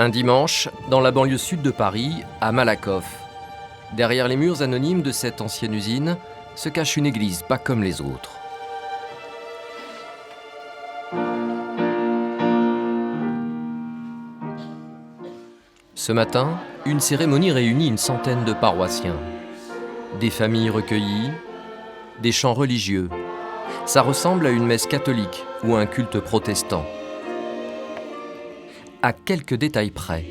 Un dimanche, dans la banlieue sud de Paris, à Malakoff. Derrière les murs anonymes de cette ancienne usine, se cache une église pas comme les autres. Ce matin, une cérémonie réunit une centaine de paroissiens. Des familles recueillies, des chants religieux. Ça ressemble à une messe catholique ou à un culte protestant. À quelques détails près,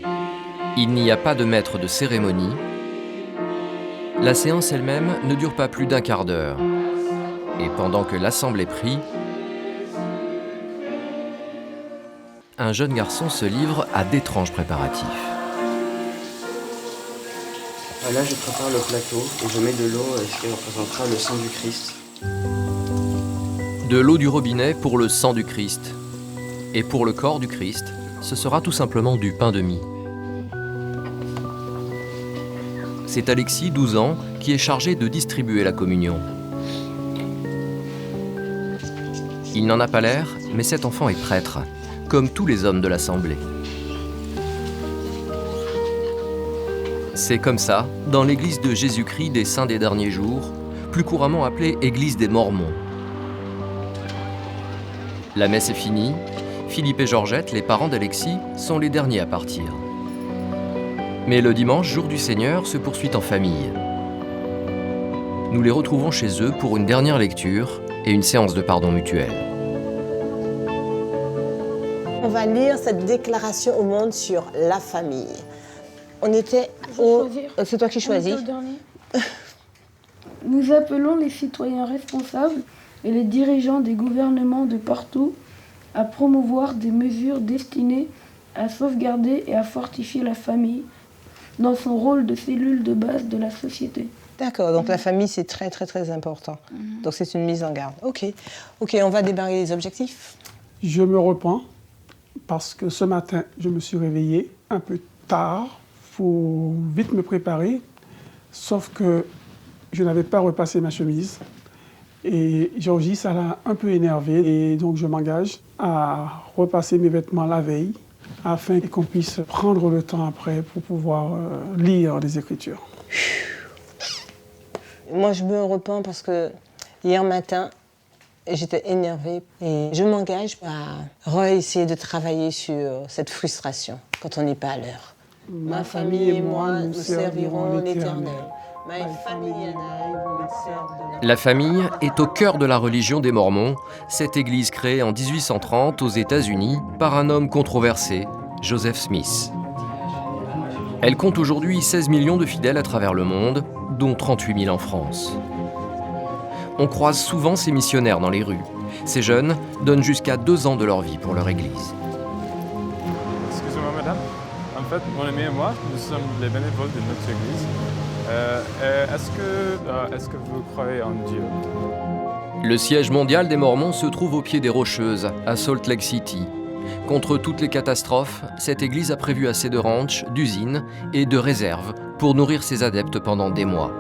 il n'y a pas de maître de cérémonie. La séance elle-même ne dure pas plus d'un quart d'heure. Et pendant que l'assemblée prie, un jeune garçon se livre à d'étranges préparatifs. Là, je prépare le plateau et je mets de l'eau, ce qui représentera le sang du Christ. De l'eau du robinet pour le sang du Christ. Et pour le corps du Christ, ce sera tout simplement du pain de mie. C'est Alexis, 12 ans, qui est chargé de distribuer la communion. Il n'en a pas l'air, mais cet enfant est prêtre, comme tous les hommes de l'Assemblée. C'est comme ça, dans l'église de Jésus-Christ des Saints des Derniers Jours, plus couramment appelée église des Mormons. La messe est finie. Philippe et Georgette, les parents d'Alexis, sont les derniers à partir. Mais le dimanche, jour du Seigneur, se poursuit en famille. Nous les retrouvons chez eux pour une dernière lecture et une séance de pardon mutuel. On va lire cette déclaration au monde sur la famille. On était au... C'est toi qui choisis. Nous appelons les citoyens responsables et les dirigeants des gouvernements de partout à promouvoir des mesures destinées à sauvegarder et à fortifier la famille dans son rôle de cellule de base de la société. D'accord, donc la famille c'est très très très important. Donc c'est une mise en garde. Ok, on va démarrer les objectifs. Je me repens parce que ce matin je me suis réveillé un peu tard. Faut vite me préparer, sauf que je n'avais pas repassé ma chemise. Et Georgie, ça l'a un peu énervé. Et donc, je m'engage à repasser mes vêtements la veille afin qu'on puisse prendre le temps après pour pouvoir lire les Écritures. Moi, je me repens parce que hier matin, j'étais énervée. Et je m'engage à réessayer de travailler sur cette frustration quand on n'est pas à l'heure. Ma famille et moi, nous servirons l'Éternel. La famille est au cœur de la religion des Mormons, cette église créée en 1830 aux États-Unis par un homme controversé, Joseph Smith. Elle compte aujourd'hui 16 millions de fidèles à travers le monde, dont 38 000 en France. On croise souvent ces missionnaires dans les rues. Ces jeunes donnent jusqu'à 2 ans de leur vie pour leur église. Excusez-moi, madame. En fait, mon ami et moi, nous sommes les bénévoles de notre église. Est-ce que vous croyez en Dieu? Le siège mondial des Mormons se trouve au pied des Rocheuses, à Salt Lake City. Contre toutes les catastrophes, cette église a prévu assez de ranchs, d'usines et de réserves pour nourrir ses adeptes pendant des mois.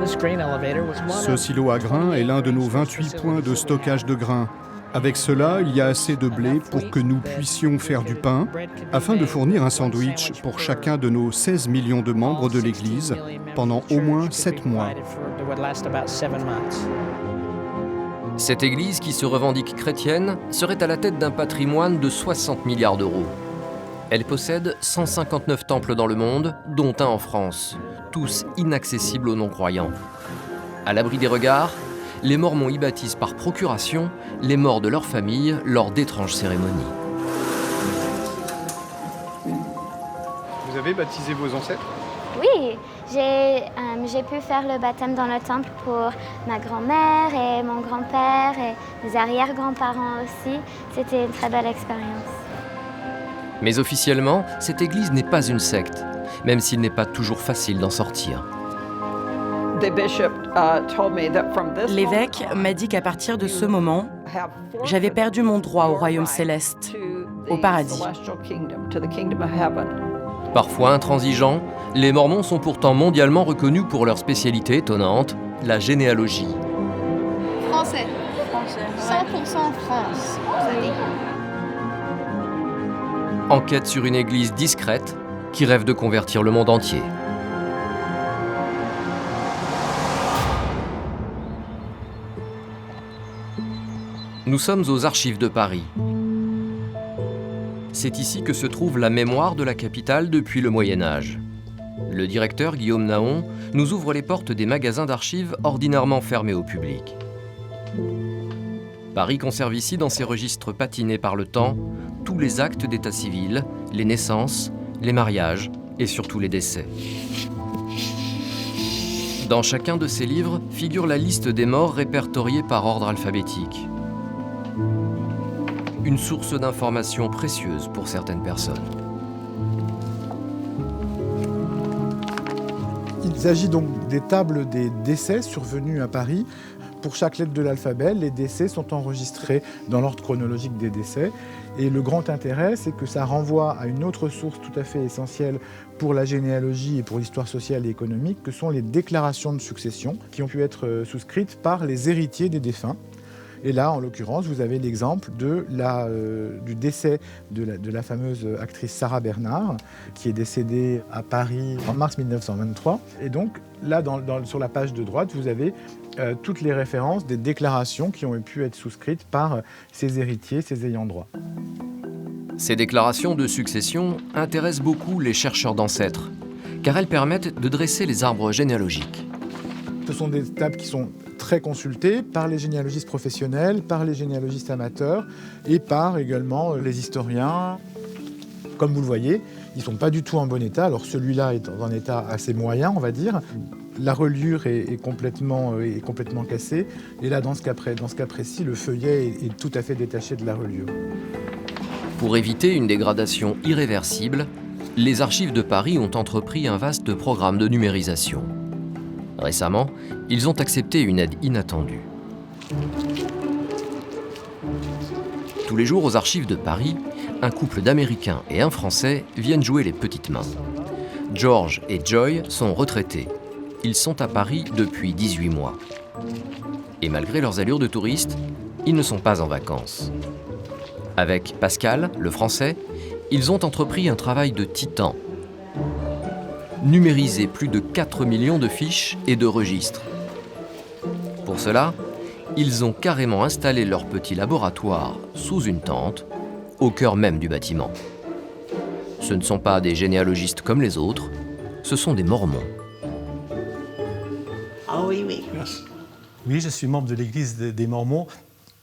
Ce silo à grains est l'un de nos 28 points de stockage de grains. Avec cela, il y a assez de blé pour que nous puissions faire du pain, afin de fournir un sandwich pour chacun de nos 16 millions de membres de l'Église pendant au moins 7 mois. Cette église, qui se revendique chrétienne, serait à la tête d'un patrimoine de 60 milliards d'euros. Elle possède 159 temples dans le monde, dont un en France, tous inaccessibles aux non-croyants. À l'abri des regards, les Mormons y baptisent par procuration les morts de leur famille lors d'étranges cérémonies. Vous avez baptisé vos ancêtres? Oui, j'ai pu faire le baptême dans le temple pour ma grand-mère et mon grand-père et mes arrière-grands-parents aussi. C'était une très belle expérience. Mais officiellement, cette église n'est pas une secte, même s'il n'est pas toujours facile d'en sortir. L'évêque m'a dit qu'à partir de ce moment, j'avais perdu mon droit au royaume céleste, au paradis. Parfois intransigeants, les Mormons sont pourtant mondialement reconnus pour leur spécialité étonnante, la généalogie. Français. 100% France. enquête sur une église discrète qui rêve de convertir le monde entier. Nous sommes aux Archives de Paris. C'est ici que se trouve la mémoire de la capitale depuis le Moyen-Âge. Le directeur Guillaume Naon nous ouvre les portes des magasins d'archives ordinairement fermés au public. Paris conserve ici, dans ses registres patinés par le temps, tous les actes d'état civil, les naissances, les mariages et surtout les décès. Dans chacun de ces livres figure la liste des morts répertoriés par ordre alphabétique. Une source d'information précieuse pour certaines personnes. Il s'agit donc des tables des décès survenus à Paris. Pour chaque lettre de l'alphabet, les décès sont enregistrés dans l'ordre chronologique des décès. Et le grand intérêt, c'est que ça renvoie à une autre source tout à fait essentielle pour la généalogie et pour l'histoire sociale et économique, que sont les déclarations de succession qui ont pu être souscrites par les héritiers des défunts. Et là, en l'occurrence, vous avez l'exemple du décès de la fameuse actrice Sarah Bernard, qui est décédée à Paris en mars 1923. Et donc, là, sur la page de droite, vous avez toutes les références des déclarations qui ont pu être souscrites par ses héritiers, ses ayants droit. Ces déclarations de succession intéressent beaucoup les chercheurs d'ancêtres, car elles permettent de dresser les arbres généalogiques. Ce sont des tables qui sont très consultées par les généalogistes professionnels, par les généalogistes amateurs et par également les historiens. Comme vous le voyez, ils ne sont pas du tout en bon état. Alors celui-là est dans un état assez moyen, on va dire. La reliure est complètement cassée. Et là, dans ce cas précis, le feuillet est tout à fait détaché de la reliure. Pour éviter une dégradation irréversible, les Archives de Paris ont entrepris un vaste programme de numérisation. Récemment, ils ont accepté une aide inattendue. Tous les jours aux Archives de Paris, un couple d'Américains et un Français viennent jouer les petites mains. George et Joy sont retraités. Ils sont à Paris depuis 18 mois. Et malgré leurs allures de touristes, ils ne sont pas en vacances. Avec Pascal, le Français, ils ont entrepris un travail de titan. Numériser plus de 4 millions de fiches et de registres. Pour cela, ils ont carrément installé leur petit laboratoire sous une tente, au cœur même du bâtiment. Ce ne sont pas des généalogistes comme les autres, ce sont des Mormons. Ah oui, oui. Oui, je suis membre de l'Église des Mormons.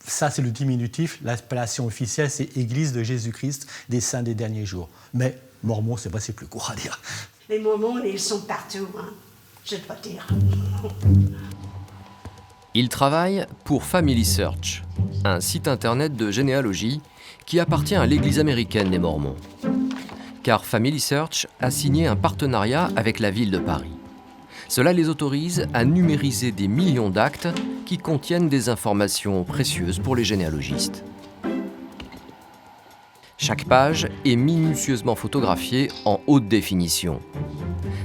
Ça, c'est le diminutif. L'appellation officielle, c'est Église de Jésus-Christ des Saints des Derniers Jours. Mais Mormons, c'est plus court à dire. Les Mormons, ils sont partout, hein, je dois dire. Ils travaillent pour Family Search, un site internet de généalogie qui appartient à l'Église américaine des Mormons. Car Family Search a signé un partenariat avec la ville de Paris. Cela les autorise à numériser des millions d'actes qui contiennent des informations précieuses pour les généalogistes. Chaque page est minutieusement photographiée en haute définition.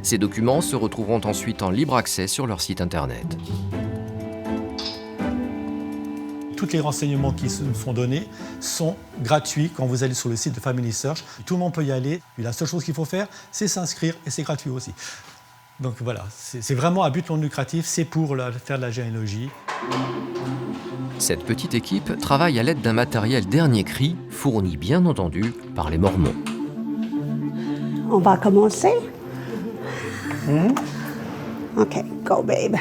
Ces documents se retrouveront ensuite en libre accès sur leur site internet. Tous les renseignements qui nous sont donnés sont gratuits quand vous allez sur le site de Family Search. Tout le monde peut y aller. Et la seule chose qu'il faut faire, c'est s'inscrire et c'est gratuit aussi. Donc voilà, c'est vraiment à but non lucratif, c'est pour faire de la généalogie. Cette petite équipe travaille à l'aide d'un matériel dernier cri, fourni bien entendu par les Mormons. On va commencer. OK, go babe.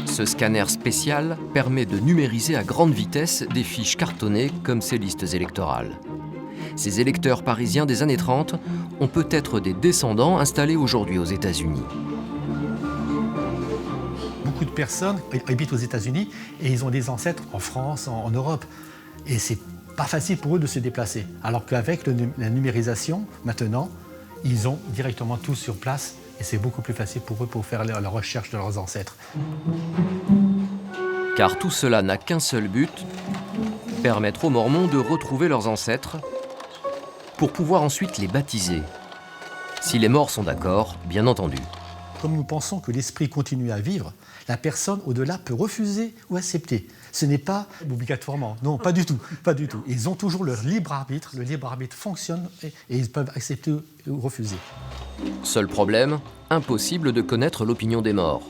Ce scanner spécial permet de numériser à grande vitesse des fiches cartonnées comme ces listes électorales. Ces électeurs parisiens des années 30 ont peut-être des descendants installés aujourd'hui aux États-Unis. Beaucoup de personnes habitent aux États-Unis et ils ont des ancêtres en France, en Europe. Et c'est pas facile pour eux de se déplacer. Alors qu'avec la numérisation, maintenant, ils ont directement tout sur place et c'est beaucoup plus facile pour eux pour faire la recherche de leurs ancêtres. Car tout cela n'a qu'un seul but, permettre aux Mormons de retrouver leurs ancêtres pour pouvoir ensuite les baptiser. Si les morts sont d'accord, bien entendu. Comme nous pensons que l'esprit continue à vivre, la personne au-delà peut refuser ou accepter. Ce n'est pas obligatoirement, non, pas du tout, pas du tout. Ils ont toujours leur libre arbitre, le libre arbitre fonctionne et ils peuvent accepter ou refuser. Seul problème, impossible de connaître l'opinion des morts.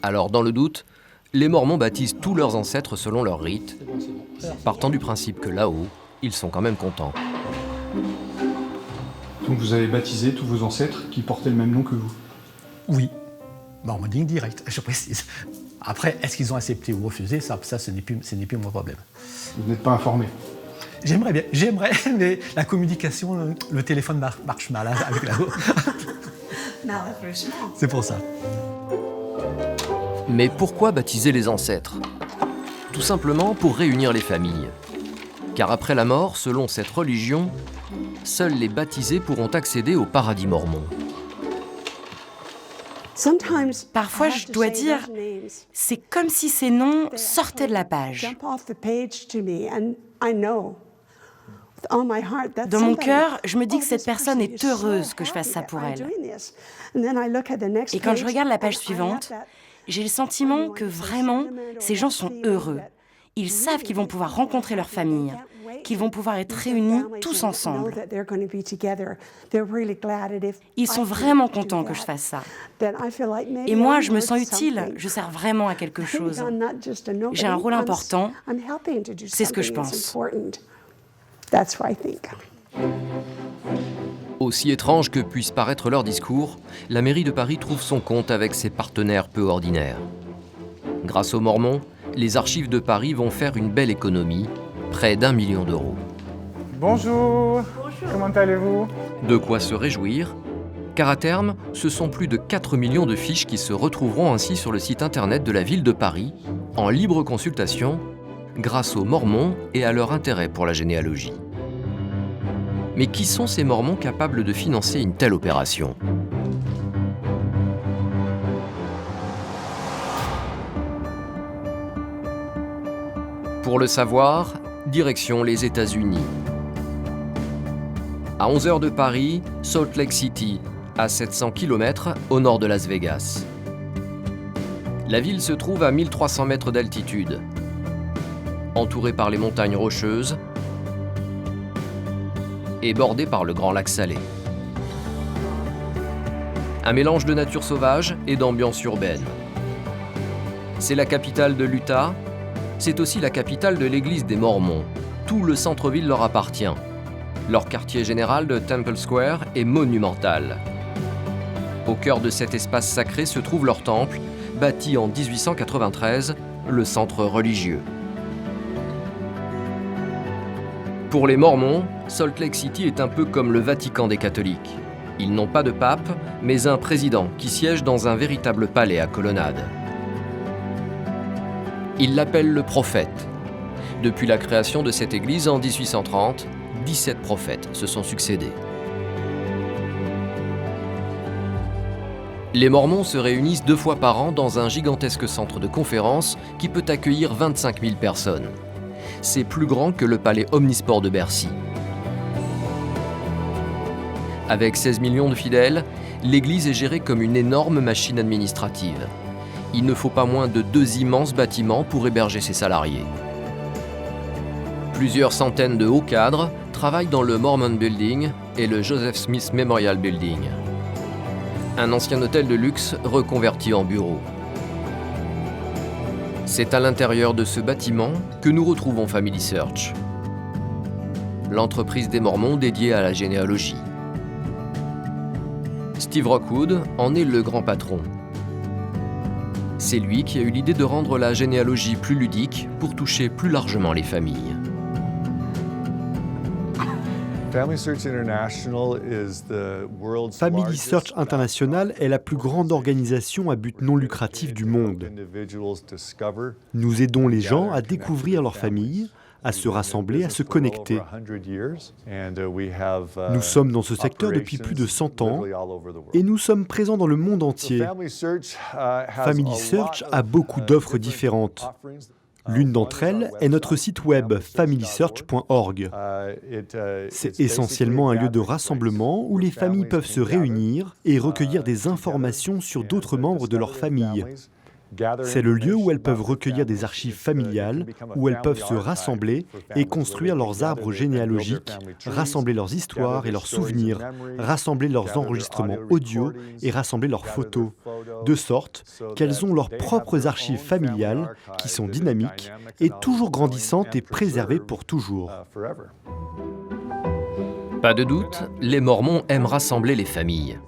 Alors, dans le doute, les Mormons baptisent tous leurs ancêtres selon leur rite, partant du principe que là-haut, ils sont quand même contents. Donc vous avez baptisé tous vos ancêtres qui portaient le même nom que vous? Oui, mormoning direct, je précise. Après, est-ce qu'ils ont accepté ou refusé, ça ce n'est plus mon problème. Vous n'êtes pas informé? J'aimerais bien, mais la communication, le téléphone marche mal avec la Malheureusement. C'est pour ça. Mais pourquoi baptiser les ancêtres? Tout simplement pour réunir les familles. Car après la mort, selon cette religion, seuls les baptisés pourront accéder au paradis mormon. Parfois, je dois dire, c'est comme si ces noms sortaient de la page. Dans mon cœur, je me dis que cette personne est heureuse que je fasse ça pour elle. Et quand je regarde la page suivante, j'ai le sentiment que vraiment, ces gens sont heureux. Ils savent qu'ils vont pouvoir rencontrer leur famille, qu'ils vont pouvoir être réunis tous ensemble. Ils sont vraiment contents que je fasse ça. Et moi, je me sens utile, je sers vraiment à quelque chose. J'ai un rôle important, c'est ce que je pense. Aussi étrange que puisse paraître leur discours, la mairie de Paris trouve son compte avec ses partenaires peu ordinaires. Grâce aux Mormons, les archives de Paris vont faire une belle économie, près d'1 million d'euros. Bonjour. Comment allez-vous? De quoi se réjouir, car à terme, ce sont plus de 4 millions de fiches qui se retrouveront ainsi sur le site internet de la ville de Paris, en libre consultation, grâce aux Mormons et à leur intérêt pour la généalogie. Mais qui sont ces Mormons capables de financer une telle opération? Pour le savoir, direction les États-Unis. À 11 heures de Paris, Salt Lake City, à 700 km au nord de Las Vegas. La ville se trouve à 1300 mètres d'altitude, entourée par les montagnes rocheuses et bordée par le Grand Lac Salé. Un mélange de nature sauvage et d'ambiance urbaine. C'est la capitale de l'Utah. C'est aussi la capitale de l'église des Mormons. Tout le centre-ville leur appartient. Leur quartier général de Temple Square est monumental. Au cœur de cet espace sacré se trouve leur temple, bâti en 1893, le centre religieux. Pour les Mormons, Salt Lake City est un peu comme le Vatican des catholiques. Ils n'ont pas de pape, mais un président qui siège dans un véritable palais à colonnade. Ils l'appellent le prophète. Depuis la création de cette église en 1830, 17 prophètes se sont succédés. Les Mormons se réunissent 2 fois par an dans un gigantesque centre de conférences qui peut accueillir 25 000 personnes. C'est plus grand que le palais omnisport de Bercy. Avec 16 millions de fidèles, l'église est gérée comme une énorme machine administrative. Il ne faut pas moins de 2 immenses bâtiments pour héberger ses salariés. Plusieurs centaines de hauts cadres travaillent dans le Mormon Building et le Joseph Smith Memorial Building, un ancien hôtel de luxe reconverti en bureau. C'est à l'intérieur de ce bâtiment que nous retrouvons Family Search, l'entreprise des Mormons dédiée à la généalogie. Steve Rockwood en est le grand patron. C'est lui qui a eu l'idée de rendre la généalogie plus ludique pour toucher plus largement les familles. Family Search International est la plus grande organisation à but non lucratif du monde. Nous aidons les gens à découvrir leur famille, à se rassembler, à se connecter. Nous sommes dans ce secteur depuis plus de 100 ans et nous sommes présents dans le monde entier. Family Search a beaucoup d'offres différentes. L'une d'entre elles est notre site web familysearch.org. C'est essentiellement un lieu de rassemblement où les familles peuvent se réunir et recueillir des informations sur d'autres membres de leur famille. C'est le lieu où elles peuvent recueillir des archives familiales, où elles peuvent se rassembler et construire leurs arbres généalogiques, rassembler leurs histoires et leurs souvenirs, rassembler leurs enregistrements audio et rassembler leurs photos, de sorte qu'elles ont leurs propres archives familiales qui sont dynamiques et toujours grandissantes et préservées pour toujours. Pas de doute, les Mormons aiment rassembler les familles.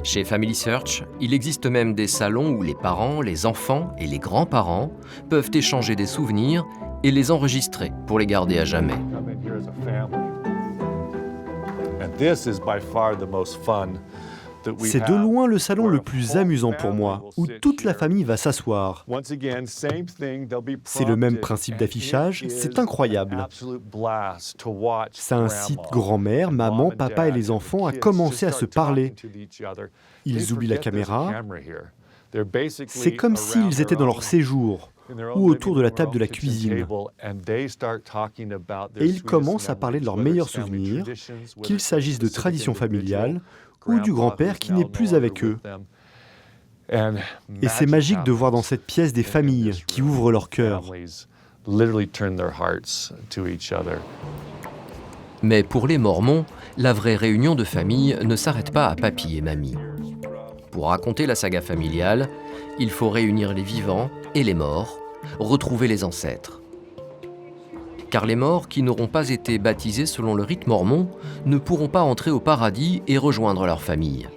Chez Family Search, il existe même des salons où les parents, les enfants et les grands-parents peuvent échanger des souvenirs et les enregistrer pour les garder à jamais. C'est de loin le salon le plus amusant pour moi, où toute la famille va s'asseoir. C'est le même principe d'affichage, c'est incroyable. Ça incite grand-mère, maman, papa et les enfants à commencer à se parler. Ils oublient la caméra. C'est comme s'ils étaient dans leur séjour ou autour de la table de la cuisine. Et ils commencent à parler de leurs meilleurs souvenirs, qu'il s'agisse de traditions familiales ou du grand-père qui n'est plus avec eux. Et c'est magique de voir dans cette pièce des familles qui ouvrent leur cœur. Mais pour les Mormons, la vraie réunion de famille ne s'arrête pas à papy et mamie. Pour raconter la saga familiale, il faut réunir les vivants et les morts, retrouver les ancêtres. Car les morts qui n'auront pas été baptisés selon le rite mormon ne pourront pas entrer au paradis et rejoindre leur famille.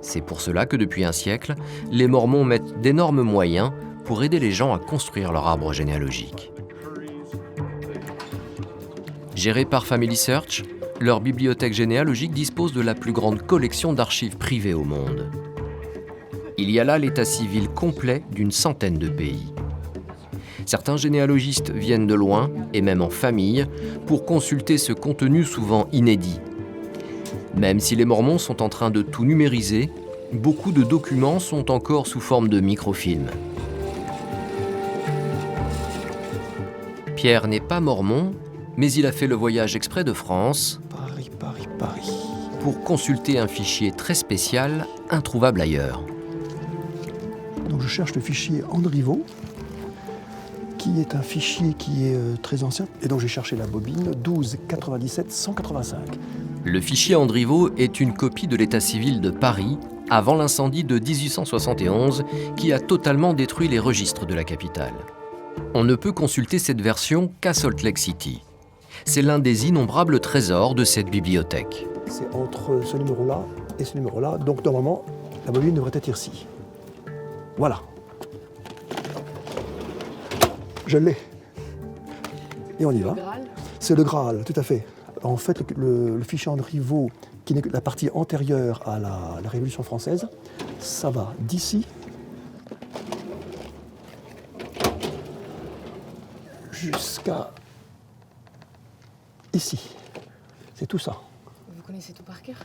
C'est pour cela que depuis un siècle, les Mormons mettent d'énormes moyens pour aider les gens à construire leur arbre généalogique. Gérée par Family Search, leur bibliothèque généalogique dispose de la plus grande collection d'archives privées au monde. Il y a là l'état civil complet d'une centaine de pays. Certains généalogistes viennent de loin, et même en famille, pour consulter ce contenu souvent inédit. Même si les Mormons sont en train de tout numériser, beaucoup de documents sont encore sous forme de microfilms. Pierre n'est pas mormon, mais il a fait le voyage exprès de France pour consulter un fichier très spécial, introuvable ailleurs. Donc je cherche le fichier Andrivo, qui est un fichier qui est très ancien. Et donc j'ai cherché la bobine 12 97 185. Le fichier Andrivo est une copie de l'état civil de Paris avant l'incendie de 1871 qui a totalement détruit les registres de la capitale. On ne peut consulter cette version qu'à Salt Lake City. C'est l'un des innombrables trésors de cette bibliothèque. C'est entre ce numéro-là et ce numéro-là. Donc normalement, la bobine devrait être ici. Voilà. Je l'ai. Et on y va. C'est le Graal, tout à fait. En fait, le fichier Andrivo, qui n'est que la partie antérieure à la Révolution française, ça va d'ici jusqu'à ici. C'est tout ça. Vous connaissez tout par cœur ?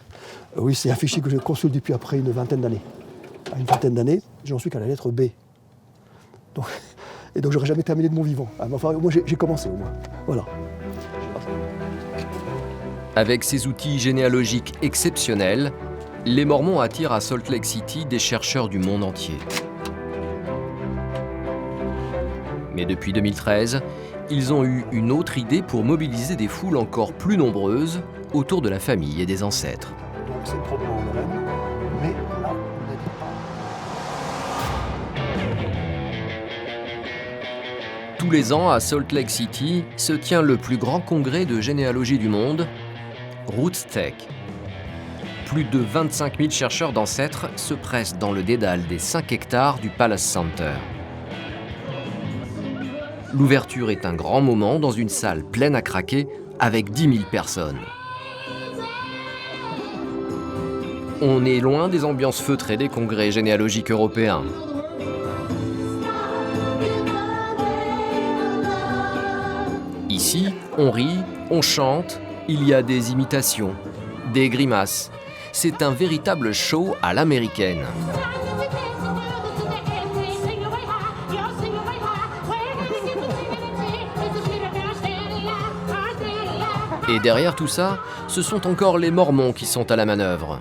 Oui, c'est un fichier que je consulte depuis après une vingtaine d'années. À une vingtaine d'années, j'en suis qu'à la lettre B. Et donc j'aurais jamais terminé de mon vivant. Enfin, moi j'ai commencé au moins. Voilà. Avec ces outils généalogiques exceptionnels, les Mormons attirent à Salt Lake City des chercheurs du monde entier. Mais depuis 2013, ils ont eu une autre idée pour mobiliser des foules encore plus nombreuses autour de la famille et des ancêtres. Donc c'est probablement le même, mais là, on n'a dit pas. Tous les ans, à Salt Lake City, se tient le plus grand congrès de généalogie du monde, RootsTech. Plus de 25 000 chercheurs d'ancêtres se pressent dans le dédale des 5 hectares du Palace Center. L'ouverture est un grand moment dans une salle pleine à craquer avec 10 000 personnes. On est loin des ambiances feutrées des congrès généalogiques européens. Ici, on rit, on chante, il y a des imitations, des grimaces. C'est un véritable show à l'américaine. Et derrière tout ça, ce sont encore les Mormons qui sont à la manœuvre.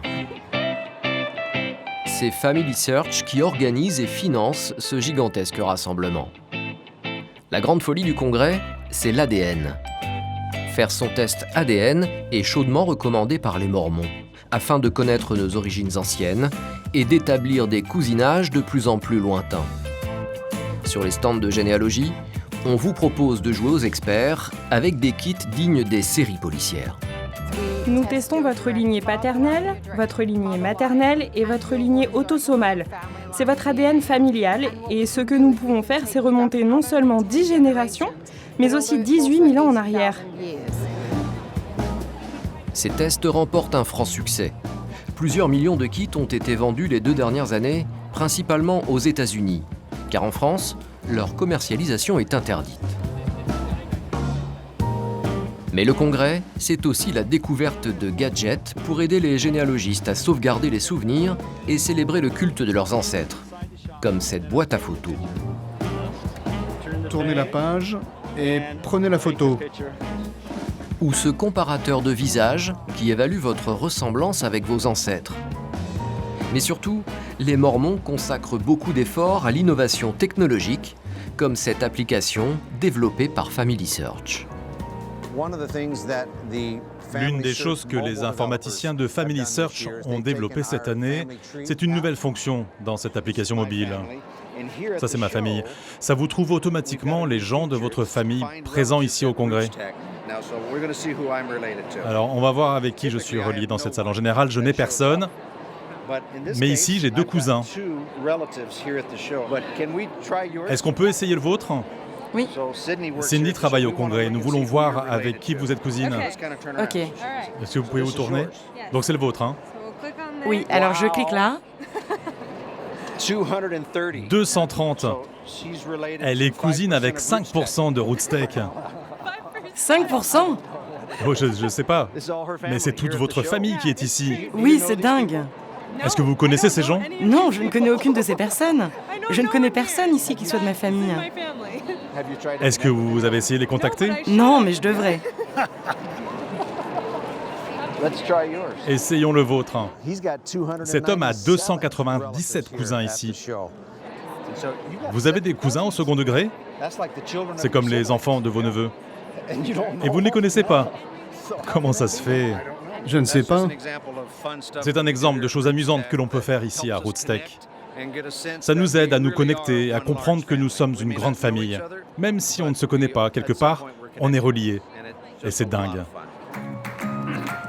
c'est Family Search qui organise et finance ce gigantesque rassemblement. La grande folie du congrès, c'est l'ADN. Faire son test ADN est chaudement recommandé par les Mormons, afin de connaître nos origines anciennes et d'établir des cousinages de plus en plus lointains. Sur les stands de généalogie, on vous propose de jouer aux experts avec des kits dignes des séries policières. Nous testons votre lignée paternelle, votre lignée maternelle et votre lignée autosomale. C'est votre ADN familial et ce que nous pouvons faire, c'est remonter non seulement 10 générations, mais aussi 18 000 ans en arrière. Ces tests remportent un franc succès. Plusieurs millions de kits ont été vendus les 2 dernières années, principalement aux États-Unis, car en France, leur commercialisation est interdite. Mais le congrès, c'est aussi la découverte de gadgets pour aider les généalogistes à sauvegarder les souvenirs et célébrer le culte de leurs ancêtres, comme cette boîte à photos. Tournez la page et prenez la photo. Ou ce comparateur de visage qui évalue votre ressemblance avec vos ancêtres. Mais surtout, les Mormons consacrent beaucoup d'efforts à l'innovation technologique, comme cette application développée par Family Search. L'une des choses que les informaticiens de Family Search ont développé cette année, c'est une nouvelle fonction dans cette application mobile. Ça, c'est ma famille. Ça vous trouve automatiquement les gens de votre famille présents ici au Congrès. Alors, on va voir avec qui je suis relié dans cette salle. En général, je n'ai personne. Mais ici, j'ai 2 cousins. Est-ce qu'on peut essayer le vôtre ? Oui. Cindy travaille au Congrès. Nous voulons voir avec qui vous êtes cousine. Ok. Est-ce que vous pouvez vous tourner ? Donc c'est le vôtre, hein ? Oui, alors je clique là. 230. Elle est cousine avec 5% de Rootsteak. 5%? Oh, je sais pas. Mais c'est toute votre famille qui est ici. Oui, c'est dingue. Est-ce que vous connaissez ces gens ? Non, je ne connais aucune de ces personnes. Je ne connais personne ici qui soit de ma famille. Est-ce que vous avez essayé de les contacter ? Non, mais je devrais. Essayons le vôtre. Cet homme a 297 cousins ici. Vous avez des cousins au second degré ? C'est comme les enfants de vos neveux. Et vous ne les connaissez pas ? Comment ça se fait ? Je ne sais pas. C'est un exemple de choses amusantes que l'on peut faire ici à Rootsteak. Ça nous aide à nous connecter, à comprendre que nous sommes une grande famille. Même si on ne se connaît pas, quelque part, on est reliés. Et c'est dingue.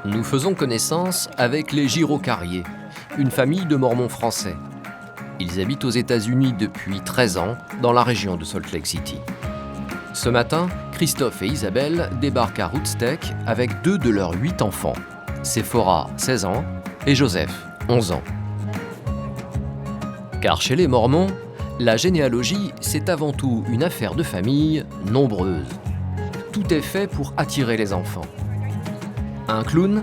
Nous faisons connaissance avec les Giraucariers, une famille de Mormons français. Ils habitent aux États-Unis depuis 13 ans, dans la région de Salt Lake City. Ce matin, Christophe et Isabelle débarquent à Rootsteak avec 2 de leurs 8 enfants. Sephora, 16 ans, et Joseph, 11 ans. Car chez les Mormons, la généalogie, c'est avant tout une affaire de famille nombreuse. Tout est fait pour attirer les enfants. Un clown,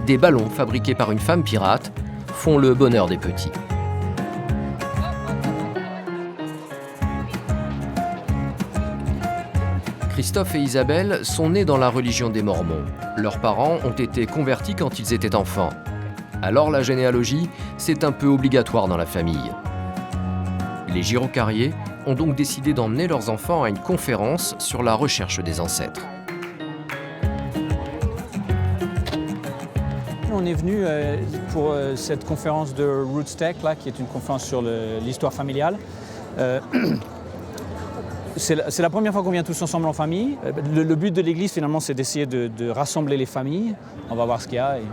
des ballons fabriqués par une femme pirate font le bonheur des petits. Christophe et Isabelle sont nés dans la religion des Mormons. Leurs parents ont été convertis quand ils étaient enfants. Alors la généalogie, c'est un peu obligatoire dans la famille. Les Giraucariers ont donc décidé d'emmener leurs enfants à une conférence sur la recherche des ancêtres. On est venu pour cette conférence de Rootsteak, là, qui est une conférence sur l'histoire familiale. C'est la première fois qu'on vient tous ensemble en famille. Le but de l'église, finalement, c'est d'essayer de rassembler les familles. On va voir ce qu'il y a et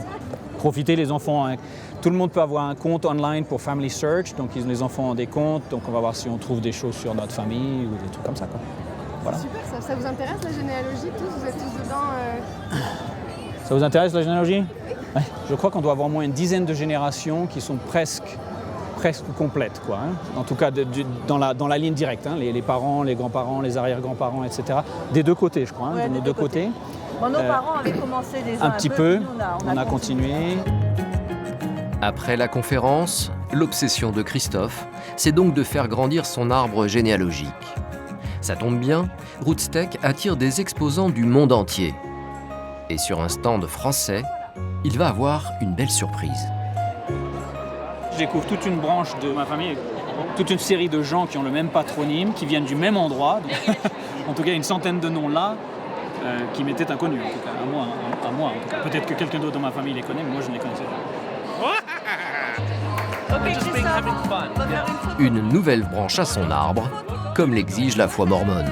profiter, les enfants. Hein. Tout le monde peut avoir un compte online pour Family Search, donc les enfants ont des comptes, donc on va voir si on trouve des choses sur notre famille ou des trucs comme ça, quoi. Voilà. Super, ça vous intéresse la généalogie tous? Vous êtes tous dedans Ça vous intéresse la généalogie? Ouais. Je crois qu'on doit avoir au moins une dizaine de générations qui sont presque complètes, quoi, hein. En tout cas dans la ligne directe, hein. Les parents, les grands-parents, les arrière-grands-parents, etc. Des 2 côtés, je crois, hein, ouais, de nos 2 côtés. Bon, nos parents avaient commencé déjà un petit peu, on a continué. Après la conférence, l'obsession de Christophe, c'est donc de faire grandir son arbre généalogique. Ça tombe bien, Rootsteak attire des exposants du monde entier. Et sur un stand français, il va avoir une belle surprise. je découvre toute une branche de ma famille, toute une série de gens qui ont le même patronyme, qui viennent du même endroit. Donc, en tout cas, une centaine de noms là, qui m'étaient inconnus, en tout cas, à moi en tout cas. Peut-être que quelqu'un d'autre dans ma famille les connaît, mais moi je ne les connaissais pas. Une nouvelle branche à son arbre, comme l'exige la foi mormone.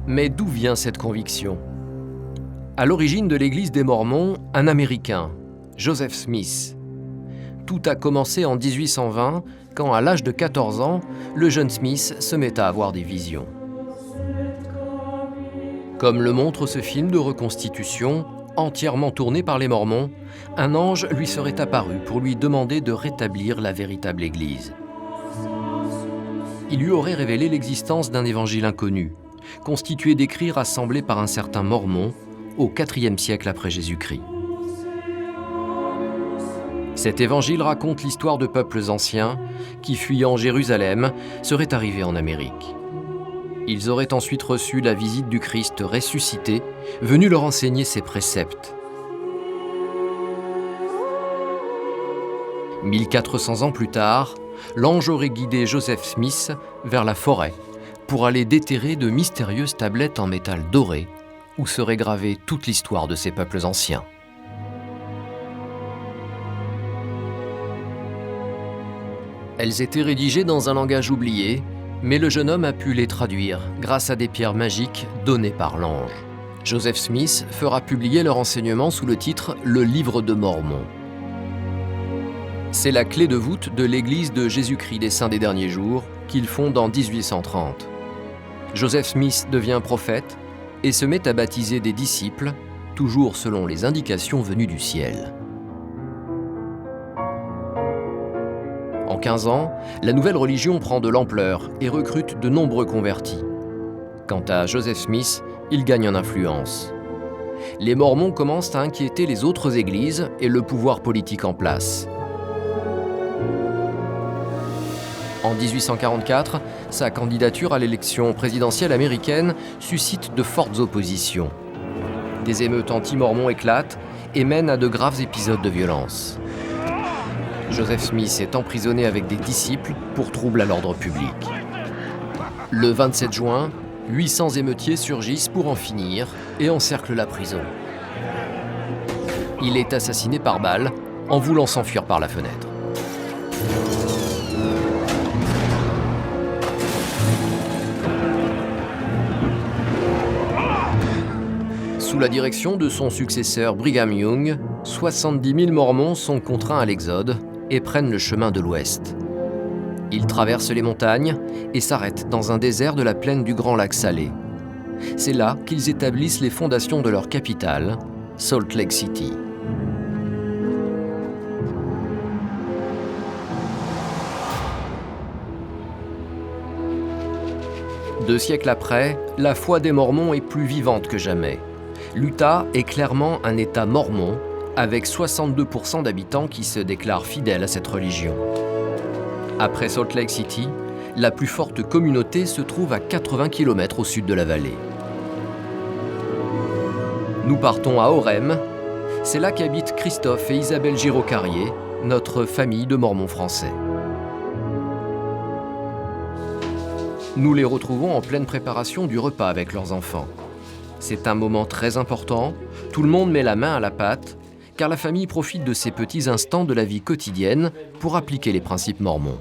Mais d'où vient cette conviction? À l'origine de l'Église des Mormons, un Américain, Joseph Smith. Tout a commencé en 1820, quand à l'âge de 14 ans, le jeune Smith se met à avoir des visions. Comme le montre ce film de reconstitution, entièrement tourné par les Mormons, un ange lui serait apparu pour lui demander de rétablir la véritable Église. Il lui aurait révélé l'existence d'un évangile inconnu, constitué d'écrits rassemblés par un certain Mormon au IVe siècle après Jésus-Christ. Cet évangile raconte l'histoire de peuples anciens qui, fuyant Jérusalem, seraient arrivés en Amérique. Ils auraient ensuite reçu la visite du Christ ressuscité, venu leur enseigner ses préceptes. 1400 ans plus tard, l'ange aurait guidé Joseph Smith vers la forêt pour aller déterrer de mystérieuses tablettes en métal doré où serait gravée toute l'histoire de ces peuples anciens. Elles étaient rédigées dans un langage oublié, mais le jeune homme a pu les traduire grâce à des pierres magiques données par l'ange. Joseph Smith fera publier leur enseignement sous le titre « Le Livre de Mormon ». C'est la clé de voûte de l'Église de Jésus-Christ des Saints des Derniers Jours qu'il fonde en 1830. Joseph Smith devient prophète et se met à baptiser des disciples, toujours selon les indications venues du ciel. En 15 ans, la nouvelle religion prend de l'ampleur et recrute de nombreux convertis. Quant à Joseph Smith, il gagne en influence. Les Mormons commencent à inquiéter les autres églises et le pouvoir politique en place. En 1844, sa candidature à l'élection présidentielle américaine suscite de fortes oppositions. Des émeutes anti-mormons éclatent et mènent à de graves épisodes de violence. Joseph Smith est emprisonné avec des disciples pour trouble à l'ordre public. Le 27 juin, 800 émeutiers surgissent pour en finir et encerclent la prison. Il est assassiné par balle en voulant s'enfuir par la fenêtre. Sous la direction de son successeur Brigham Young, 70 000 Mormons sont contraints à l'exode et prennent le chemin de l'Ouest. Ils traversent les montagnes et s'arrêtent dans un désert de la plaine du Grand Lac Salé. C'est là qu'ils établissent les fondations de leur capitale, Salt Lake City. Deux siècles après, la foi des Mormons est plus vivante que jamais. L'Utah est clairement un État mormon, avec 62% d'habitants qui se déclarent fidèles à cette religion. Après Salt Lake City, la plus forte communauté se trouve à 80 km au sud de la vallée. Nous partons à Orem. C'est là qu'habitent Christophe et Isabelle Giraud-Carrier, notre famille de Mormons français. Nous les retrouvons en pleine préparation du repas avec leurs enfants. C'est un moment très important, tout le monde met la main à la pâte, car la famille profite de ces petits instants de la vie quotidienne pour appliquer les principes mormons.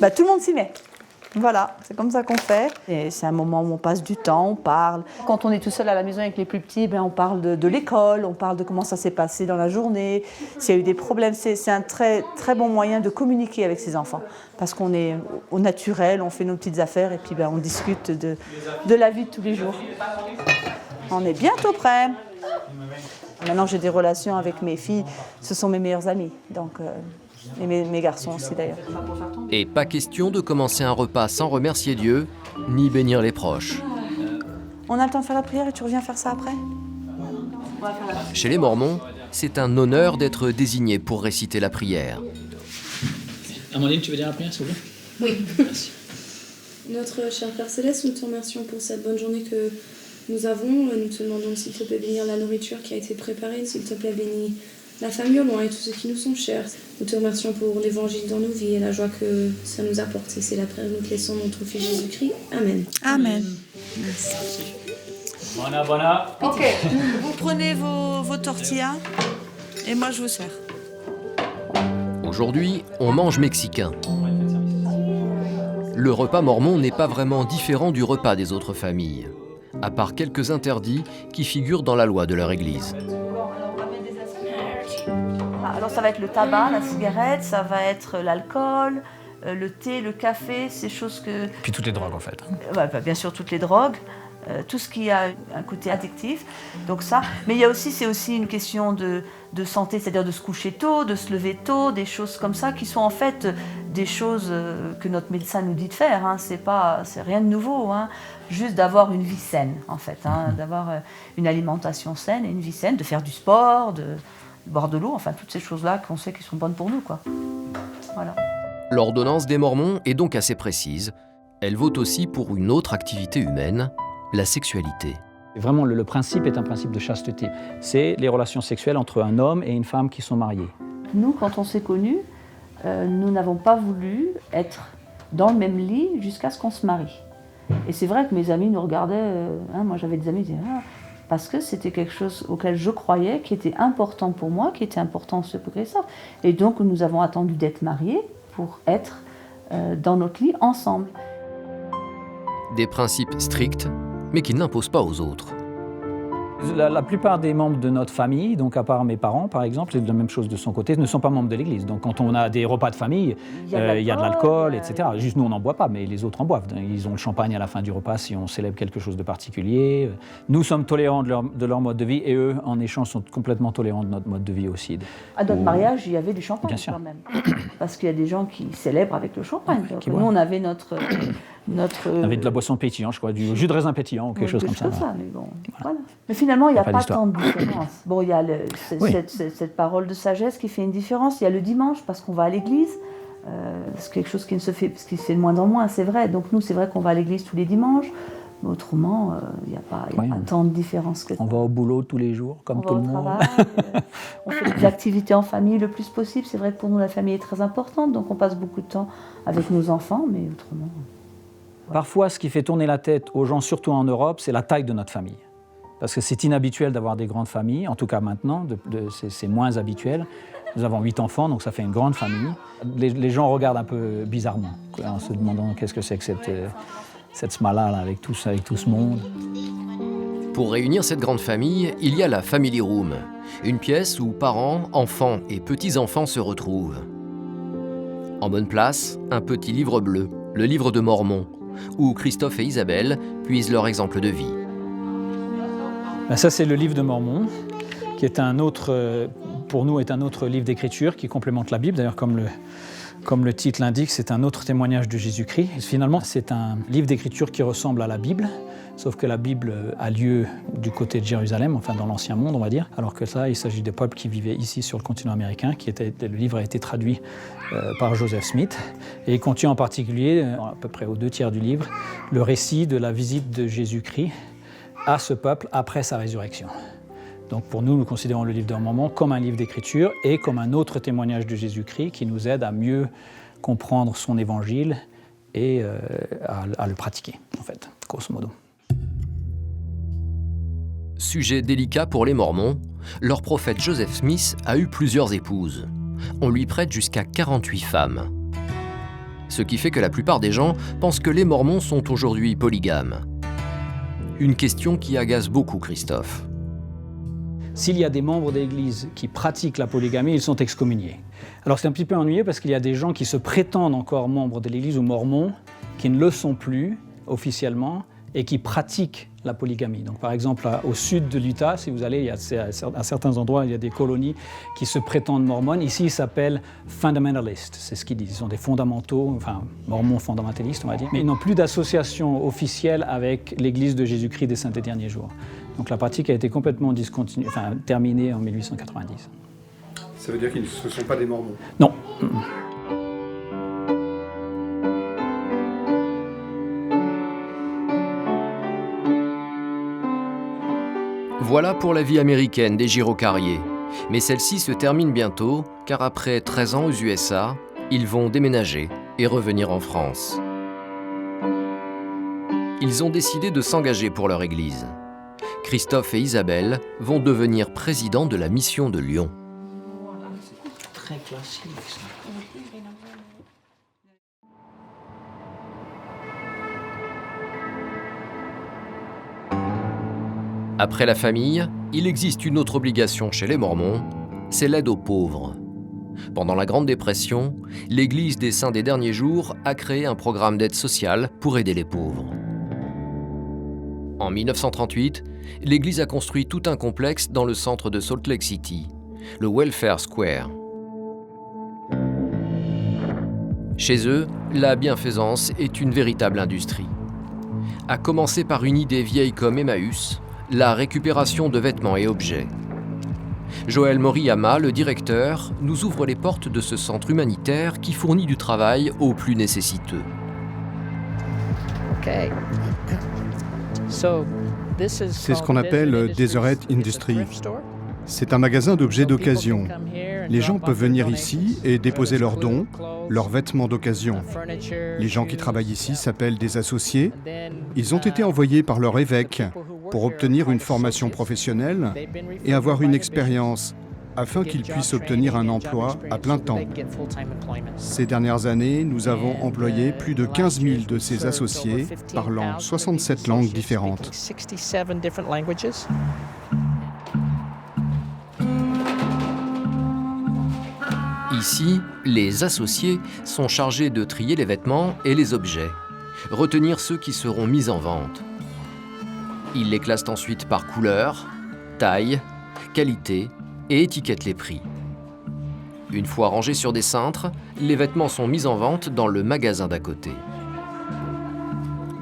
Tout le monde s'y met. Voilà, c'est comme ça qu'on fait. Et c'est un moment où on passe du temps, on parle. Quand on est tout seul à la maison avec les plus petits, on parle de l'école, on parle de comment ça s'est passé dans la journée, s'il y a eu des problèmes. C'est un très, très bon moyen de communiquer avec ses enfants. Parce qu'on est au naturel, on fait nos petites affaires et puis on discute de la vie de tous les jours. On est bientôt prêts. Maintenant, j'ai des relations avec mes filles, ce sont mes meilleures amies. Donc, et mes garçons aussi d'ailleurs. Et pas question de commencer un repas sans remercier Dieu, ni bénir les proches. On a le temps de faire la prière et tu reviens faire ça après ? Chez les Mormons, c'est un honneur d'être désigné pour réciter la prière. Amandine, tu veux dire la prière, s'il vous plaît ? Oui. Merci. Notre cher Père Céleste, nous te remercions pour cette bonne journée que nous avons. Nous te demandons s'il te plaît bénir la nourriture qui a été préparée, s'il te plaît bénis la famille au loin et tous ceux qui nous sont chers. Nous te remercions pour l'évangile dans nos vies et la joie que ça nous apporte. Et c'est la prière que nous te laissons dans notre Fils Jésus-Christ. Amen. Amen. Merci. Bona. Ok, vous prenez vos tortillas et moi je vous sers. Aujourd'hui, on mange mexicain. Le repas mormon n'est pas vraiment différent du repas des autres familles, à part quelques interdits qui figurent dans la loi de leur église. Alors ça va être le tabac, la cigarette, ça va être l'alcool, le thé, le café, ces choses que... Puis toutes les drogues en fait. Ouais, bien sûr toutes les drogues, tout ce qui a un côté addictif, donc ça. Mais il y a aussi, c'est aussi une question de santé, c'est-à-dire de se coucher tôt, de se lever tôt, des choses comme ça qui sont en fait des choses que notre médecin nous dit de faire. Hein. C'est rien de nouveau. Hein. Juste d'avoir une vie saine en fait, hein. D'avoir une alimentation saine et une vie saine, de faire du sport, de boire de l'eau, enfin toutes ces choses-là qu'on sait qui sont bonnes pour nous, quoi. Voilà. L'ordonnance des Mormons est donc assez précise. Elle vaut aussi pour une autre activité humaine, la sexualité. Vraiment, le principe est un principe de chasteté. C'est les relations sexuelles entre un homme et une femme qui sont mariés. Nous, quand on s'est connus, nous n'avons pas voulu être dans le même lit jusqu'à ce qu'on se marie. Et c'est vrai que mes amis nous regardaient, moi j'avais des amis qui disaient parce que c'était quelque chose auquel je croyais, qui était important pour moi, qui était important pour Christophe. Et donc nous avons attendu d'être mariés pour être dans notre lit ensemble. Des principes stricts, mais qui n'imposent pas aux autres. La plupart des membres de notre famille, donc à part mes parents par exemple, c'est la même chose de son côté, ne sont pas membres de l'église. Donc quand on a des repas de famille, il y a de l'alcool, etc. Juste nous on n'en boit pas, mais les autres en boivent. Ils ont le champagne à la fin du repas si on célèbre quelque chose de particulier. Nous sommes tolérants de leur mode de vie et eux, en échange, sont complètement tolérants de notre mode de vie aussi. À notre mariage, il y avait du champagne Bien sûr. quand même. Parce qu'il y a des gens qui célèbrent avec le champagne. Nous on avait notre... On avait de la boisson pétillante, je crois, du jus de raisin pétillant ou quelque chose comme ça. Mais, bon, voilà. Mais finalement, il n'y a pas tant de différence. Bon, il y a cette parole de sagesse qui fait une différence. Il y a le dimanche, parce qu'on va à l'église. C'est quelque chose qui se fait de moins en moins, c'est vrai. Donc nous, c'est vrai qu'on va à l'église tous les dimanches. Mais autrement, il n'y a pas tant de différence que ça. On va au boulot tous les jours, comme tout le monde. Travail, on fait des activités en famille le plus possible. C'est vrai que pour nous, la famille est très importante. Donc on passe beaucoup de temps avec nos enfants, mais autrement... Parfois, ce qui fait tourner la tête aux gens, surtout en Europe, c'est la taille de notre famille. Parce que c'est inhabituel d'avoir des grandes familles, en tout cas maintenant, c'est moins habituel. Nous avons 8 enfants, donc ça fait une grande famille. Les gens regardent un peu bizarrement, en se demandant qu'est-ce que c'est que cette smala là, avec tout ce monde. Pour réunir cette grande famille, il y a la Family Room, une pièce où parents, enfants et petits-enfants se retrouvent. En bonne place, un petit livre bleu, le livre de Mormon, où Christophe et Isabelle puisent leur exemple de vie. Ça, c'est le livre de Mormon, qui est pour nous, est un autre livre d'écriture qui complémente la Bible. D'ailleurs, comme le titre l'indique, c'est un autre témoignage de Jésus-Christ. Finalement, c'est un livre d'écriture qui ressemble à la Bible, sauf que la Bible a lieu du côté de Jérusalem, enfin dans l'Ancien Monde, on va dire, alors que ça, il s'agit des peuples qui vivaient ici sur le continent américain. Le livre a été traduit par Joseph Smith, et il contient en particulier, à peu près aux 2/3 du livre, le récit de la visite de Jésus-Christ à ce peuple après sa résurrection. Donc pour nous, nous considérons le livre de Mormon comme un livre d'écriture et comme un autre témoignage de Jésus-Christ qui nous aide à mieux comprendre son évangile et à le pratiquer, en fait, grosso modo. Sujet délicat pour les Mormons, leur prophète Joseph Smith a eu plusieurs épouses. On lui prête jusqu'à 48 femmes. Ce qui fait que la plupart des gens pensent que les Mormons sont aujourd'hui polygames. Une question qui agace beaucoup Christophe. S'il y a des membres de l'Église qui pratiquent la polygamie, ils sont excommuniés. Alors c'est un petit peu ennuyeux parce qu'il y a des gens qui se prétendent encore membres de l'Église ou mormons, qui ne le sont plus officiellement et qui pratiquent la polygamie. Donc par exemple, au sud de l'Utah, si vous allez, à certains endroits, il y a des colonies qui se prétendent mormones. Ici, ils s'appellent fundamentalistes, c'est ce qu'ils disent. Ils sont des fondamentaux, enfin mormons fondamentalistes, on va dire. Mais ils n'ont plus d'association officielle avec l'Église de Jésus-Christ des Saints des Derniers Jours. Donc la pratique a été complètement terminée en 1890. Ça veut dire qu'ils ne sont pas des mormons? Non. Voilà pour la vie américaine des gyrocarriers. Mais celle-ci se termine bientôt, car après 13 ans aux USA, ils vont déménager et revenir en France. Ils ont décidé de s'engager pour leur église. Christophe et Isabelle vont devenir présidents de la mission de Lyon. Très classique, ça. Après la famille, il existe une autre obligation chez les Mormons, c'est l'aide aux pauvres. Pendant la Grande Dépression, l'Église des Saints des Derniers Jours a créé un programme d'aide sociale pour aider les pauvres. En 1938, l'Église a construit tout un complexe dans le centre de Salt Lake City, le Welfare Square. Chez eux, la bienfaisance est une véritable industrie. À commencer par une idée vieille comme Emmaüs, la récupération de vêtements et objets. Joël Moriyama, le directeur, nous ouvre les portes de ce centre humanitaire qui fournit du travail aux plus nécessiteux. C'est ce qu'on appelle Deseret Industry. C'est un magasin d'objets d'occasion. Les gens peuvent venir ici et déposer leurs dons, leurs vêtements d'occasion. Les gens qui travaillent ici s'appellent des associés. Ils ont été envoyés par leur évêque pour obtenir une formation professionnelle et avoir une expérience afin qu'ils puissent obtenir un emploi à plein temps. Ces dernières années, nous avons employé plus de 15 000 de ces associés parlant 67 langues différentes. Ici, les associés sont chargés de trier les vêtements et les objets, retenir ceux qui seront mis en vente. Ils les classent ensuite par couleur, taille, qualité et étiquettent les prix. Une fois rangés sur des cintres, les vêtements sont mis en vente dans le magasin d'à côté.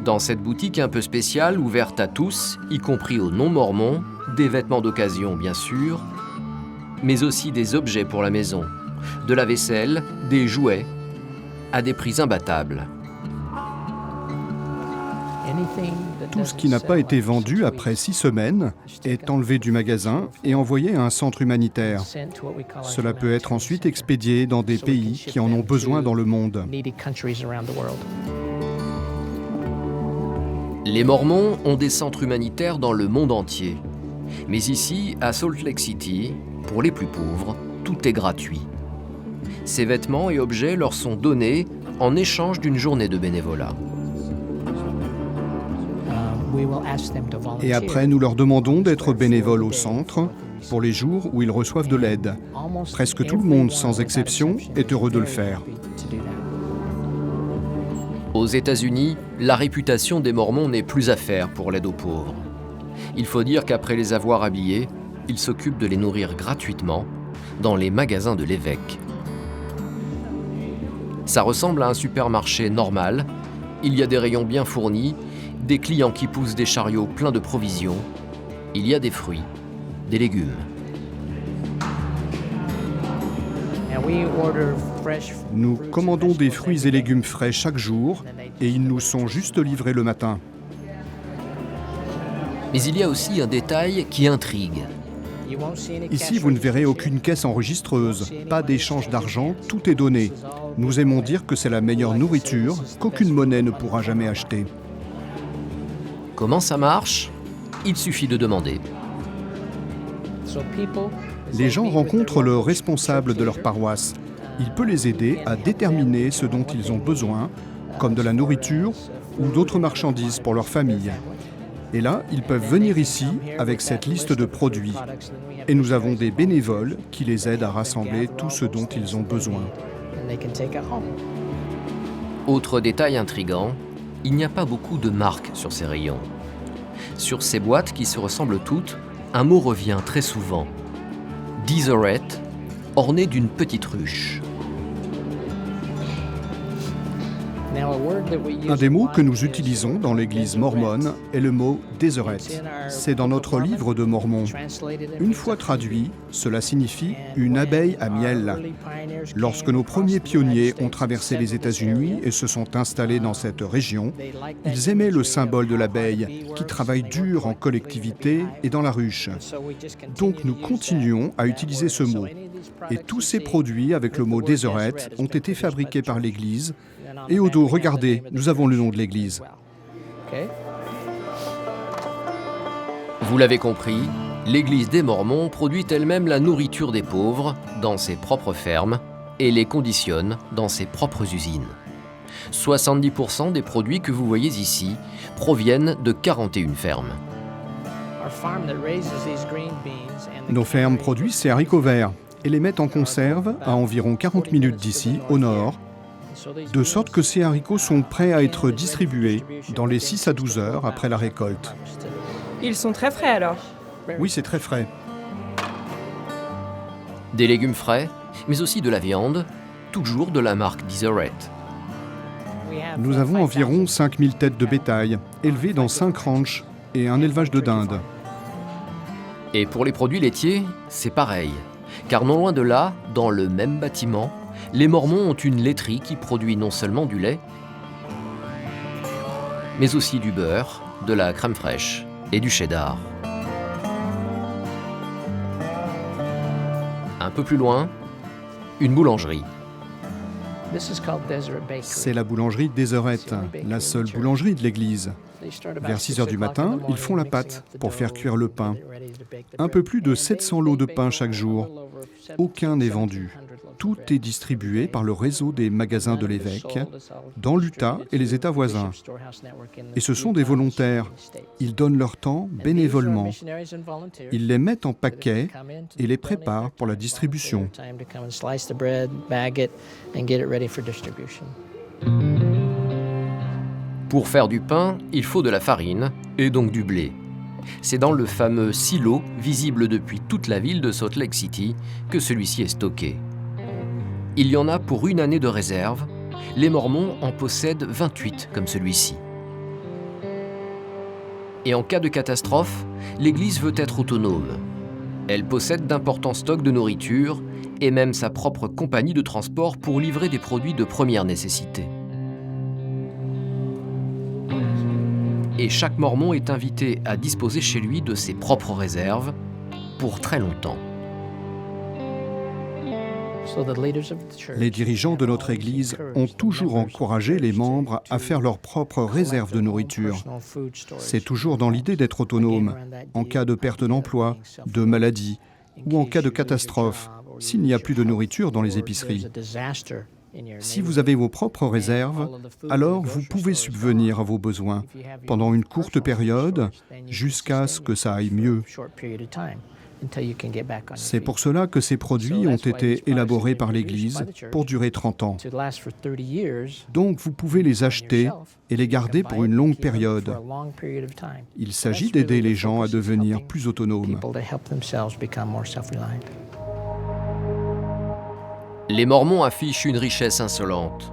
Dans cette boutique un peu spéciale, ouverte à tous, y compris aux non-mormons, des vêtements d'occasion bien sûr, mais aussi des objets pour la maison, de la vaisselle, des jouets, à des prix imbattables. Tout ce qui n'a pas été vendu après 6 semaines est enlevé du magasin et envoyé à un centre humanitaire. Cela peut être ensuite expédié dans des pays qui en ont besoin dans le monde. Les Mormons ont des centres humanitaires dans le monde entier. Mais ici, à Salt Lake City, pour les plus pauvres, tout est gratuit. Ces vêtements et objets leur sont donnés en échange d'une journée de bénévolat. Et après, nous leur demandons d'être bénévoles au centre pour les jours où ils reçoivent de l'aide. Presque tout le monde, sans exception, est heureux de le faire. Aux États-Unis, la réputation des Mormons n'est plus à faire pour l'aide aux pauvres. Il faut dire qu'après les avoir habillés, ils s'occupent de les nourrir gratuitement dans les magasins de l'évêque. Ça ressemble à un supermarché normal. Il y a des rayons bien fournis, des clients qui poussent des chariots pleins de provisions. Il y a des fruits, des légumes. Nous commandons des fruits et légumes frais chaque jour et ils nous sont juste livrés le matin. Mais il y a aussi un détail qui intrigue. Ici, vous ne verrez aucune caisse enregistreuse, pas d'échange d'argent, tout est donné. Nous aimons dire que c'est la meilleure nourriture qu'aucune monnaie ne pourra jamais acheter. Comment ça marche? Il suffit de demander. Les gens rencontrent le responsable de leur paroisse. Il peut les aider à déterminer ce dont ils ont besoin, comme de la nourriture ou d'autres marchandises pour leur famille. Et là, ils peuvent venir ici avec cette liste de produits. Et nous avons des bénévoles qui les aident à rassembler tout ce dont ils ont besoin. Autre détail intriguant, il n'y a pas beaucoup de marques sur ces rayons. Sur ces boîtes qui se ressemblent toutes, un mot revient très souvent. Deseret, orné d'une petite ruche. Un des mots que nous utilisons dans l'église mormone est le mot « Deseret. C'est dans notre livre de Mormon. Une fois traduit, cela signifie une abeille à miel. Lorsque nos premiers pionniers ont traversé les États-Unis et se sont installés dans cette région, ils aimaient le symbole de l'abeille qui travaille dur en collectivité et dans la ruche. Donc nous continuons à utiliser ce mot. Et tous ces produits avec le mot Deseret ont été fabriqués par l'Église. Et au dos, regardez, nous avons le nom de l'Église. Vous l'avez compris, l'Église des Mormons produit elle-même la nourriture des pauvres dans ses propres fermes et les conditionne dans ses propres usines. 70% des produits que vous voyez ici proviennent de 41 fermes. Nos fermes produisent ces haricots verts et les mettent en conserve à environ 40 minutes d'ici, au nord, de sorte que ces haricots sont prêts à être distribués dans les 6 à 12 heures après la récolte. Ils sont très frais alors? Oui, c'est très frais. Des légumes frais, mais aussi de la viande, toujours de la marque Deseret. Nous avons environ 5000 têtes de bétail, élevées dans 5 ranchs et un élevage de dindes. Et pour les produits laitiers, c'est pareil. Car non loin de là, dans le même bâtiment, les Mormons ont une laiterie qui produit non seulement du lait, mais aussi du beurre, de la crème fraîche et du cheddar. Un peu plus loin, une boulangerie. C'est la boulangerie Deseret, la seule boulangerie de l'église. Vers 6 heures du matin, ils font la pâte pour faire cuire le pain. Un peu plus de 700 lots de pain chaque jour. Aucun n'est vendu. Tout est distribué par le réseau des magasins de l'évêque dans l'Utah et les États voisins. Et ce sont des volontaires. Ils donnent leur temps bénévolement. Ils les mettent en paquets et les préparent pour la distribution. Pour faire du pain, il faut de la farine et donc du blé. C'est dans le fameux silo, visible depuis toute la ville de Salt Lake City, que celui-ci est stocké. Il y en a pour une année de réserve. Les Mormons en possèdent 28 comme celui-ci. Et en cas de catastrophe, l'Église veut être autonome. Elle possède d'importants stocks de nourriture et même sa propre compagnie de transport pour livrer des produits de première nécessité. Et chaque Mormon est invité à disposer chez lui de ses propres réserves pour très longtemps. Les dirigeants de notre Église ont toujours encouragé les membres à faire leurs propres réserves de nourriture. C'est toujours dans l'idée d'être autonome, en cas de perte d'emploi, de maladie ou en cas de catastrophe, s'il n'y a plus de nourriture dans les épiceries. Si vous avez vos propres réserves, alors vous pouvez subvenir à vos besoins pendant une courte période jusqu'à ce que ça aille mieux. C'est pour cela que ces produits ont été élaborés par l'Église pour durer 30 ans. Donc vous pouvez les acheter et les garder pour une longue période. Il s'agit d'aider les gens à devenir plus autonomes. Les Mormons affichent une richesse insolente.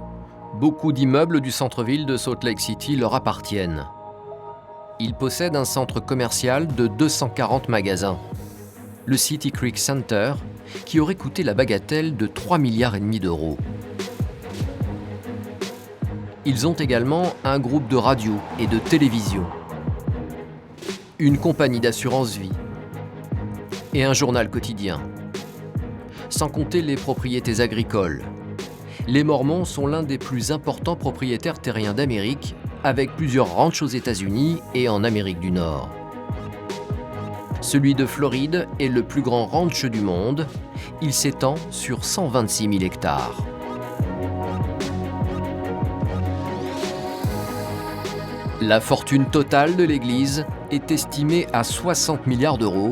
Beaucoup d'immeubles du centre-ville de Salt Lake City leur appartiennent. Ils possèdent un centre commercial de 240 magasins. Le City Creek Center, qui aurait coûté la bagatelle de 3,5 milliards d'euros. Ils ont également un groupe de radio et de télévision, une compagnie d'assurance vie et un journal quotidien. Sans compter les propriétés agricoles. Les Mormons sont l'un des plus importants propriétaires terriens d'Amérique, avec plusieurs ranchs aux États-Unis et en Amérique du Nord. Celui de Floride est le plus grand ranch du monde. Il s'étend sur 126 000 hectares. La fortune totale de l'Église est estimée à 60 milliards d'euros,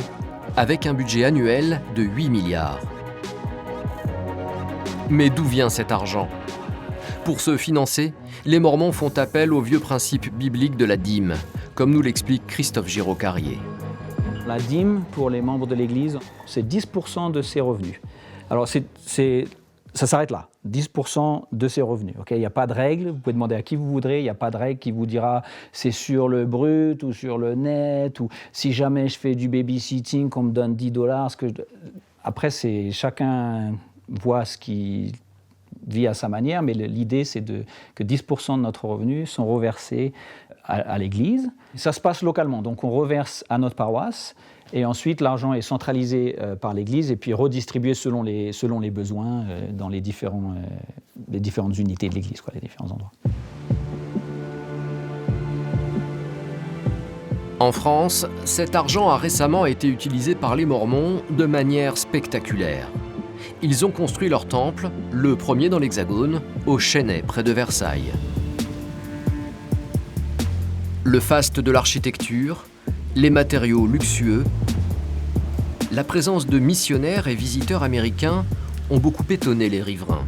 avec un budget annuel de 8 milliards. Mais d'où vient cet argent? Pour se financer, les Mormons font appel au vieux principe biblique de la dîme, comme nous l'explique Christophe Giraud-Carrier. La dîme, pour les membres de l'Église, c'est 10% de ses revenus. Alors c'est Ça s'arrête là, 10% de ses revenus. Okay, il n'y a pas de règle, vous pouvez demander à qui vous voudrez, il n'y a pas de règle qui vous dira c'est sur le brut ou sur le net, ou si jamais je fais du babysitting, qu'on me donne $10. Après, chacun voit ce qu'il vit à sa manière, mais l'idée c'est que 10% de notre revenu sont reversés à l'Église. Ça se passe localement, donc on reverse à notre paroisse, et ensuite l'argent est centralisé par l'Église et puis redistribué selon les besoins dans les différentes unités de l'Église, les différents endroits. En France, cet argent a récemment été utilisé par les Mormons de manière spectaculaire. Ils ont construit leur temple, le premier dans l'Hexagone, au Chênay, près de Versailles. Le faste de l'architecture, les matériaux luxueux, la présence de missionnaires et visiteurs américains ont beaucoup étonné les riverains.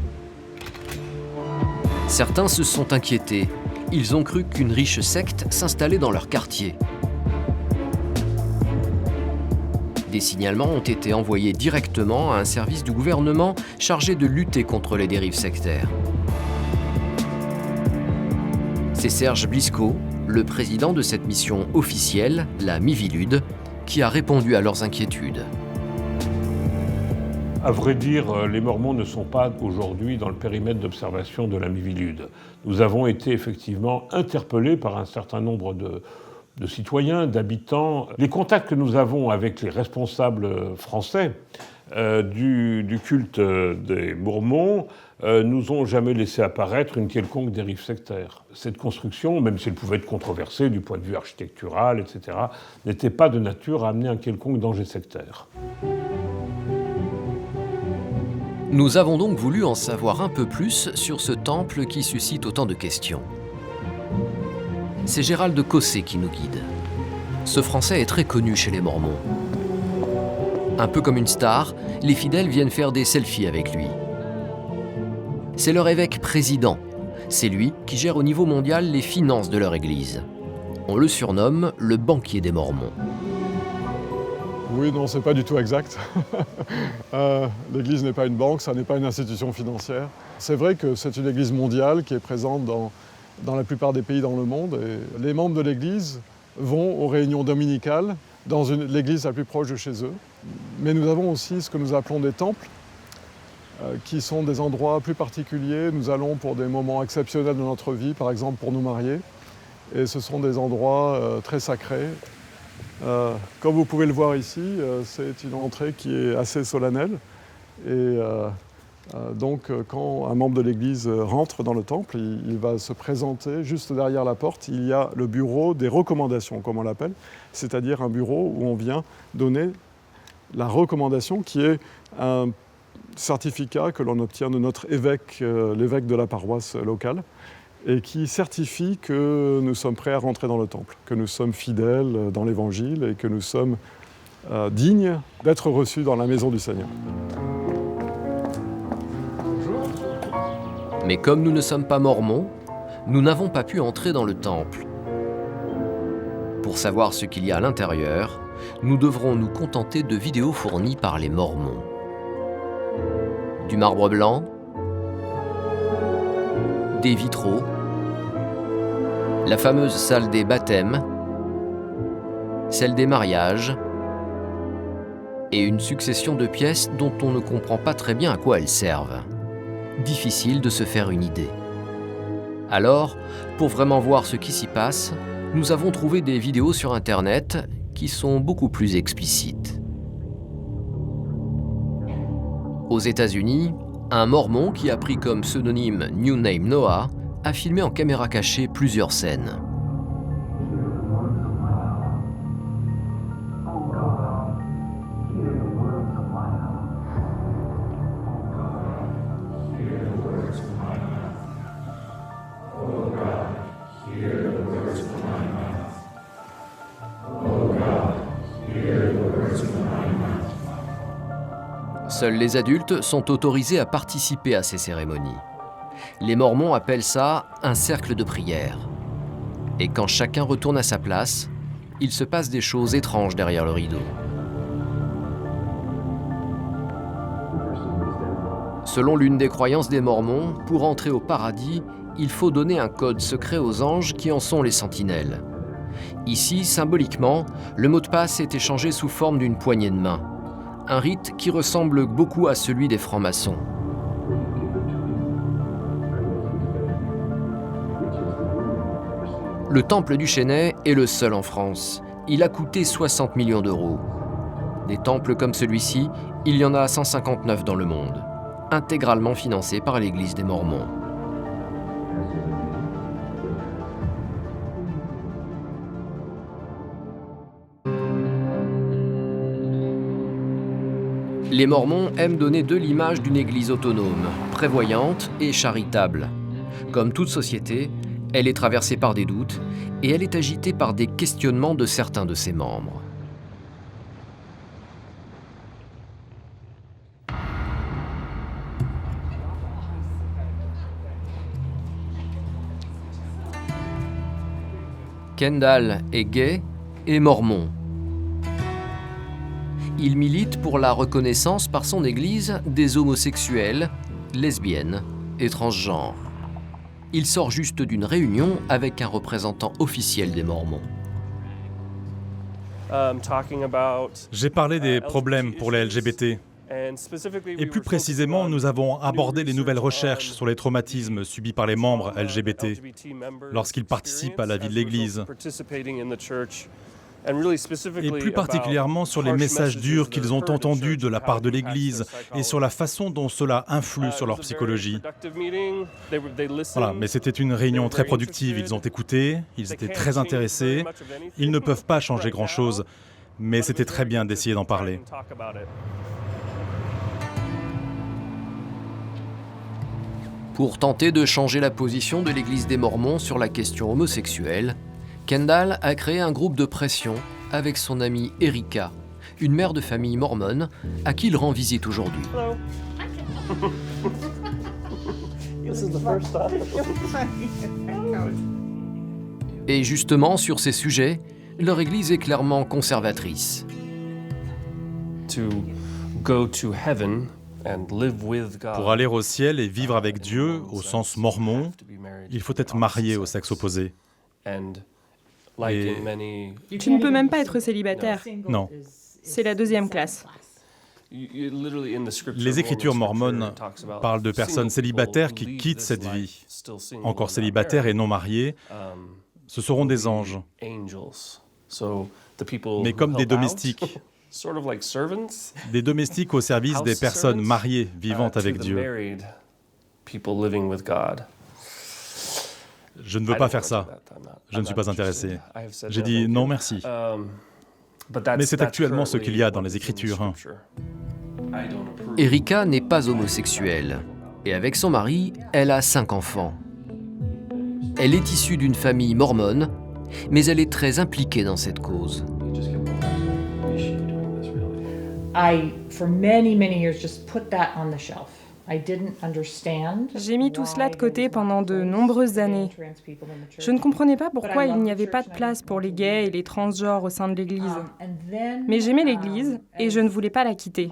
Certains se sont inquiétés. Ils ont cru qu'une riche secte s'installait dans leur quartier. Des signalements ont été envoyés directement à un service du gouvernement chargé de lutter contre les dérives sectaires. C'est Serge Blisco, le président de cette mission officielle, la Miviludes, qui a répondu à leurs inquiétudes. À vrai dire, les Mormons ne sont pas aujourd'hui dans le périmètre d'observation de la Miviludes. Nous avons été effectivement interpellés par un certain nombre de citoyens, d'habitants. Les contacts que nous avons avec les responsables français du culte des Mormons nous ont jamais laissé apparaître une quelconque dérive sectaire. Cette construction, même si elle pouvait être controversée du point de vue architectural, etc., n'était pas de nature à amener un quelconque danger sectaire. Nous avons donc voulu en savoir un peu plus sur ce temple qui suscite autant de questions. C'est Gérald Cossé qui nous guide. Ce Français est très connu chez les Mormons. Un peu comme une star, les fidèles viennent faire des selfies avec lui. C'est leur évêque président. C'est lui qui gère au niveau mondial les finances de leur église. On le surnomme le banquier des Mormons. Oui, non, c'est pas du tout exact. L'église n'est pas une banque, ça n'est pas une institution financière. C'est vrai que c'est une église mondiale qui est présente dans la plupart des pays dans le monde. Et les membres de l'église vont aux réunions dominicales dans l'église la plus proche de chez eux. Mais nous avons aussi ce que nous appelons des temples, qui sont des endroits plus particuliers. Nous allons pour des moments exceptionnels de notre vie, par exemple pour nous marier. Et ce sont des endroits très sacrés. Comme vous pouvez le voir ici, c'est une entrée qui est assez solennelle. Et donc, quand un membre de l'Église rentre dans le temple, il va se présenter juste derrière la porte. Il y a le bureau des recommandations, comme on l'appelle, c'est-à-dire un bureau où on vient donner la recommandation qui est un certificat que l'on obtient de notre évêque, l'évêque de la paroisse locale, et qui certifie que nous sommes prêts à rentrer dans le temple, que nous sommes fidèles dans l'Évangile et que nous sommes dignes d'être reçus dans la maison du Seigneur. Mais comme nous ne sommes pas mormons, nous n'avons pas pu entrer dans le temple. Pour savoir ce qu'il y a à l'intérieur, nous devrons nous contenter de vidéos fournies par les Mormons. Du marbre blanc, des vitraux, la fameuse salle des baptêmes, celle des mariages, et une succession de pièces dont on ne comprend pas très bien à quoi elles servent. Difficile de se faire une idée. Alors, pour vraiment voir ce qui s'y passe, nous avons trouvé des vidéos sur Internet qui sont beaucoup plus explicites. Aux États-Unis, un Mormon qui a pris comme pseudonyme New Name Noah a filmé en caméra cachée plusieurs scènes. Seuls les adultes sont autorisés à participer à ces cérémonies. Les Mormons appellent ça un cercle de prière. Et quand chacun retourne à sa place, il se passe des choses étranges derrière le rideau. Selon l'une des croyances des Mormons, pour entrer au paradis, il faut donner un code secret aux anges qui en sont les sentinelles. Ici, symboliquement, le mot de passe est échangé sous forme d'une poignée de main. Un rite qui ressemble beaucoup à celui des francs-maçons. Le temple du Chênay est le seul en France. Il a coûté 60 millions d'euros. Des temples comme celui-ci, il y en a 159 dans le monde, intégralement financés par l'Église des Mormons. Les Mormons aiment donner d'eux l'image d'une Église autonome, prévoyante et charitable. Comme toute société, elle est traversée par des doutes et elle est agitée par des questionnements de certains de ses membres. Kendall est gay et mormon. Il milite pour la reconnaissance par son Église des homosexuels, lesbiennes et transgenres. Il sort juste d'une réunion avec un représentant officiel des Mormons. J'ai parlé des problèmes pour les LGBT. Et plus précisément, nous avons abordé les nouvelles recherches sur les traumatismes subis par les membres LGBT lorsqu'ils participent à la vie de l'Église. Et plus particulièrement sur les messages durs qu'ils ont entendus de la part de l'Église et sur la façon dont cela influe sur leur psychologie. Voilà, mais c'était une réunion très productive. Ils ont écouté, ils étaient très intéressés. Ils ne peuvent pas changer grand-chose, mais c'était très bien d'essayer d'en parler. Pour tenter de changer la position de l'Église des Mormons sur la question homosexuelle, Kendall a créé un groupe de pression avec son amie Erika, une mère de famille mormone à qui il rend visite aujourd'hui. Et justement, sur ces sujets, leur Église est clairement conservatrice. Pour aller au ciel et vivre avec Dieu, au sens mormon, il faut être marié au sexe opposé. Et... Tu ne peux même pas être célibataire. Non. C'est la deuxième classe. Les Écritures mormones parlent de personnes célibataires qui quittent cette vie, encore célibataires et non mariés. Ce seront des anges, mais comme des domestiques. Des domestiques au service des personnes mariées vivant avec Dieu. Je ne veux pas faire ça. Je ne suis pas intéressé. J'ai dit non merci. Mais c'est actuellement ce qu'il y a dans les Écritures. Erika n'est pas homosexuelle. Et avec son mari, elle a 5 enfants. Elle est issue d'une famille mormone, mais elle est très impliquée dans cette cause. J'ai mis tout cela de côté pendant de nombreuses années. Je ne comprenais pas pourquoi il n'y avait pas de place pour les gays et les transgenres au sein de l'Église. Mais j'aimais l'Église et je ne voulais pas la quitter.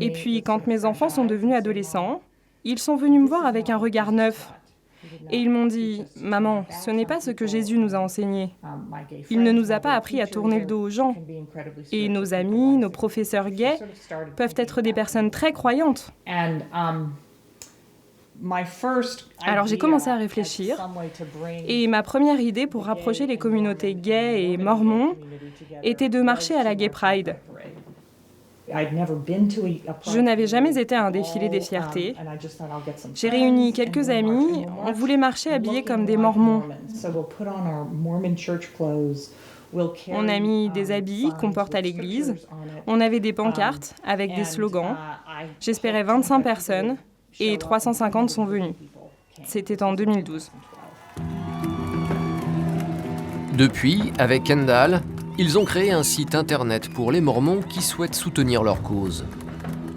Et puis, quand mes enfants sont devenus adolescents, ils sont venus me voir avec un regard neuf. Et ils m'ont dit « Maman, ce n'est pas ce que Jésus nous a enseigné. Il ne nous a pas appris à tourner le dos aux gens. Et nos amis, nos professeurs gays peuvent être des personnes très croyantes. » Alors j'ai commencé à réfléchir et ma première idée pour rapprocher les communautés gays et mormons était de marcher à la Gay Pride. Je n'avais jamais été à un défilé des fiertés. J'ai réuni quelques amis, on voulait marcher habillés comme des mormons. On a mis des habits qu'on porte à l'église, on avait des pancartes avec des slogans. J'espérais 25 personnes et 350 sont venus. C'était en 2012. Depuis, avec Kendall, ils ont créé un site internet pour les Mormons qui souhaitent soutenir leur cause.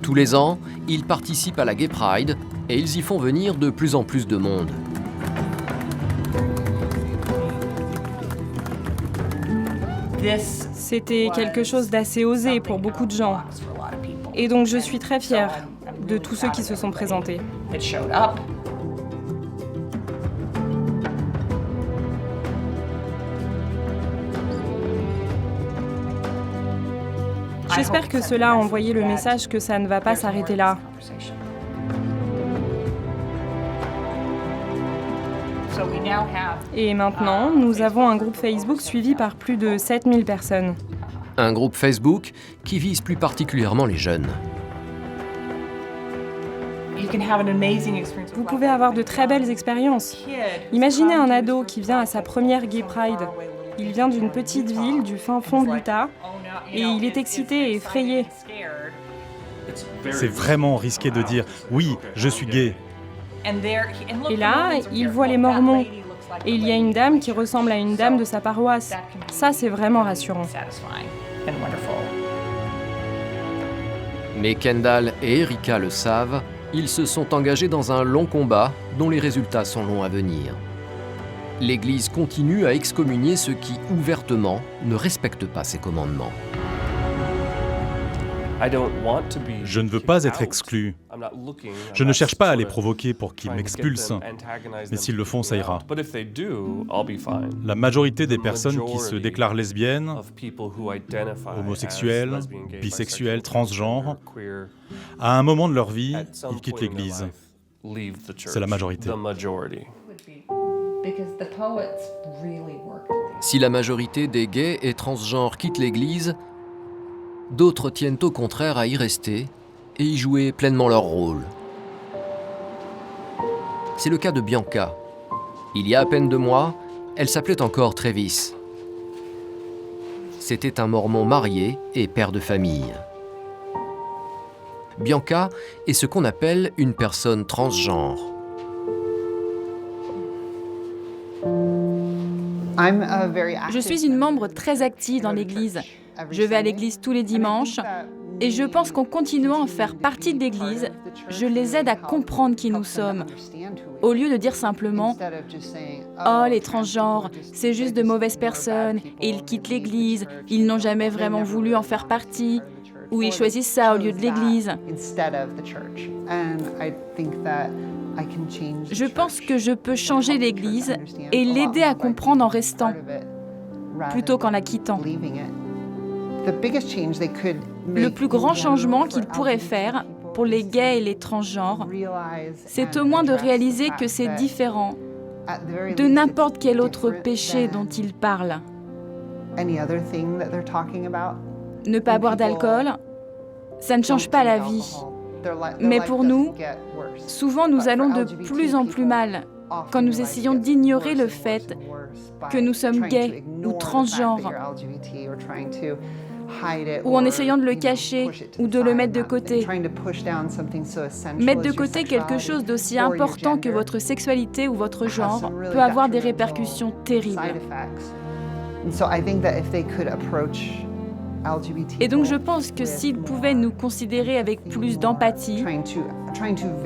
Tous les ans, ils participent à la Gay Pride et ils y font venir de plus en plus de monde. C'était quelque chose d'assez osé pour beaucoup de gens. Et donc je suis très fière de tous ceux qui se sont présentés. J'espère que cela a envoyé le message que ça ne va pas s'arrêter là. Et maintenant, nous avons un groupe Facebook suivi par plus de 7000 personnes. Un groupe Facebook qui vise plus particulièrement les jeunes. Vous pouvez avoir de très belles expériences. Imaginez un ado qui vient à sa première Gay Pride. Il vient d'une petite ville du fin fond de l'Utah et il est excité et effrayé. C'est vraiment risqué de dire « oui, je suis gay ». Et là, il voit les Mormons. Et il y a une dame qui ressemble à une dame de sa paroisse. Ça, c'est vraiment rassurant. Mais Kendall et Erika le savent, ils se sont engagés dans un long combat dont les résultats sont longs à venir. L'Église continue à excommunier ceux qui, ouvertement, ne respectent pas ses commandements. Je ne veux pas être exclu. Je ne cherche pas à les provoquer pour qu'ils m'expulsent, mais s'ils le font, ça ira. La majorité des personnes qui se déclarent lesbiennes, homosexuelles, bisexuelles, transgenres, à un moment de leur vie, ils quittent l'Église. C'est la majorité. Si la majorité des gays et transgenres quittent l'Église, d'autres tiennent au contraire à y rester et y jouer pleinement leur rôle. C'est le cas de Bianca. Il y a à peine 2 mois, elle s'appelait encore Travis. C'était un mormon marié et père de famille. Bianca est ce qu'on appelle une personne transgenre. Je suis une membre très active dans l'Église. Je vais à l'Église tous les dimanches et je pense qu'en continuant à faire partie de l'Église, je les aide à comprendre qui nous sommes. Au lieu de dire simplement « Oh, les transgenres, c'est juste de mauvaises personnes et ils quittent l'Église, ils n'ont jamais vraiment voulu en faire partie » ou « Ils choisissent ça au lieu de l'Église ». Je pense que je peux changer l'Église et l'aider à comprendre en restant, plutôt qu'en la quittant. Le plus grand changement qu'ils pourraient faire pour les gays et les transgenres, c'est au moins de réaliser que c'est différent de n'importe quel autre péché dont ils parlent. Ne pas boire d'alcool, ça ne change pas la vie. Mais pour nous, souvent nous allons de plus en plus mal quand nous essayons d'ignorer le fait que nous sommes gays ou transgenres, ou en essayant de le cacher ou de le mettre de côté. Mettre de côté quelque chose d'aussi important que votre sexualité ou votre genre peut avoir des répercussions terribles. Et donc je pense que s'ils pouvaient nous considérer avec plus d'empathie,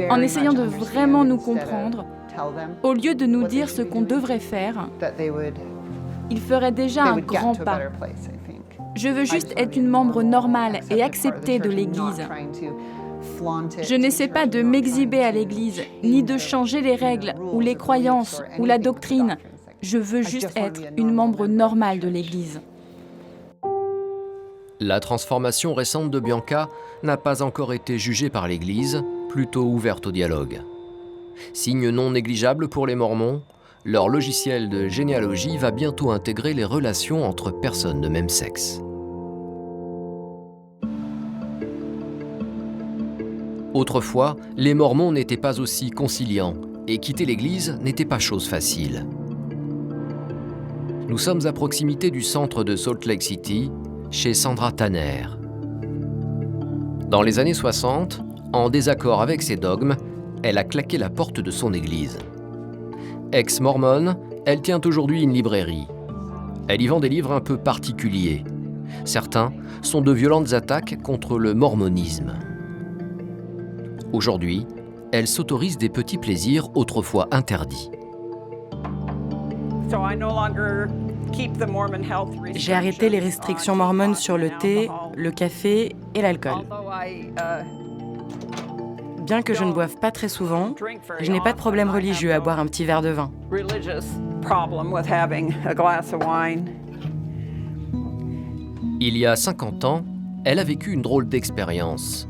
en essayant de vraiment nous comprendre, au lieu de nous dire ce qu'on devrait faire, ils feraient déjà un grand pas. Je veux juste être une membre normale et acceptée de l'Église. Je n'essaie pas de m'exhiber à l'Église, ni de changer les règles ou les croyances ou la doctrine. Je veux juste être une membre normale de l'Église. La transformation récente de Bianca n'a pas encore été jugée par l'Église, plutôt ouverte au dialogue. Signe non négligeable pour les Mormons, leur logiciel de généalogie va bientôt intégrer les relations entre personnes de même sexe. Autrefois, les Mormons n'étaient pas aussi conciliants et quitter l'Église n'était pas chose facile. Nous sommes à proximité du centre de Salt Lake City, chez Sandra Tanner. Dans les années 60, en désaccord avec ses dogmes, elle a claqué la porte de son église. Ex-mormone, elle tient aujourd'hui une librairie. Elle y vend des livres un peu particuliers. Certains sont de violentes attaques contre le mormonisme. Aujourd'hui, elle s'autorise des petits plaisirs autrefois interdits. J'ai arrêté les restrictions mormones sur le thé, le café et l'alcool. Bien que je ne boive pas très souvent, je n'ai pas de problème religieux à boire un petit verre de vin. Il y a 50 ans, elle a vécu une drôle d'expérience.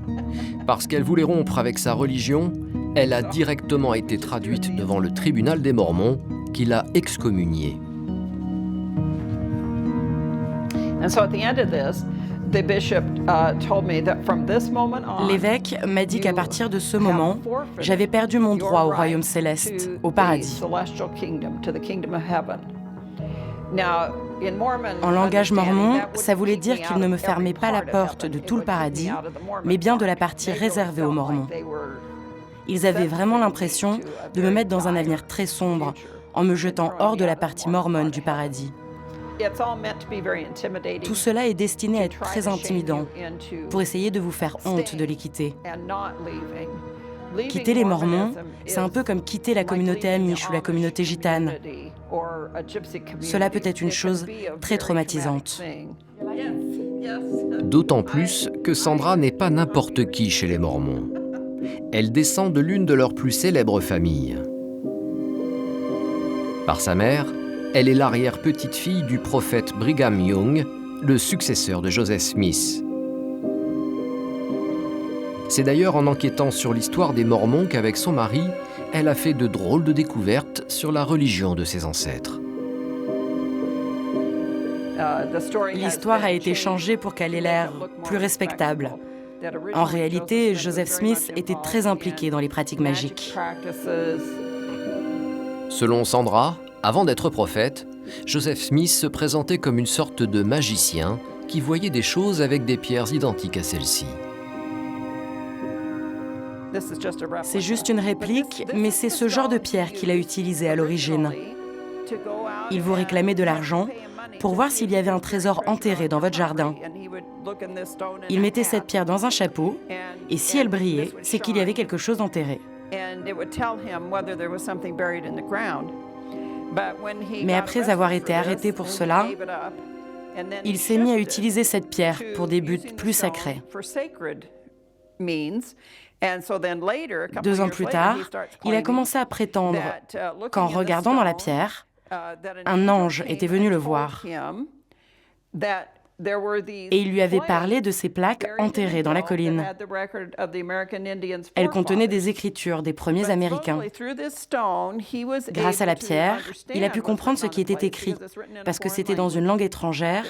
Parce qu'elle voulait rompre avec sa religion, elle a directement été traduite devant le tribunal des Mormons, qui l'a excommuniée. L'évêque m'a dit qu'à partir de ce moment, j'avais perdu mon droit au royaume céleste, au paradis. En langage mormon, ça voulait dire qu'il ne me fermait pas la porte de tout le paradis, mais bien de la partie réservée aux Mormons. Ils avaient vraiment l'impression de me mettre dans un avenir très sombre, en me jetant hors de la partie mormone du paradis. Tout cela est destiné à être très intimidant, pour essayer de vous faire honte de les quitter. Quitter les Mormons, c'est un peu comme quitter la communauté amish ou la communauté gitane. Cela peut être une chose très traumatisante. D'autant plus que Sandra n'est pas n'importe qui chez les Mormons. Elle descend de l'une de leurs plus célèbres familles. Par sa mère, elle est l'arrière-petite-fille du prophète Brigham Young, le successeur de Joseph Smith. C'est d'ailleurs en enquêtant sur l'histoire des Mormons qu'avec son mari, elle a fait de drôles de découvertes sur la religion de ses ancêtres. L'histoire a été changée pour qu'elle ait l'air plus respectable. En réalité, Joseph Smith était très impliqué dans les pratiques magiques. Selon Sandra, avant d'être prophète, Joseph Smith se présentait comme une sorte de magicien qui voyait des choses avec des pierres identiques à celles-ci. C'est juste une réplique, mais c'est ce genre de pierre qu'il a utilisé à l'origine. Il vous réclamait de l'argent pour voir s'il y avait un trésor enterré dans votre jardin. Il mettait cette pierre dans un chapeau, et si elle brillait, c'est qu'il y avait quelque chose enterré. Mais après avoir été arrêté pour cela, il s'est mis à utiliser cette pierre pour des buts plus sacrés. 2 ans plus tard, il a commencé à prétendre qu'en regardant dans la pierre, un ange était venu le voir. Et il lui avait parlé de ces plaques enterrées dans la colline. Elles contenaient des écritures des premiers Américains. Grâce à la pierre, il a pu comprendre ce qui était écrit, parce que c'était dans une langue étrangère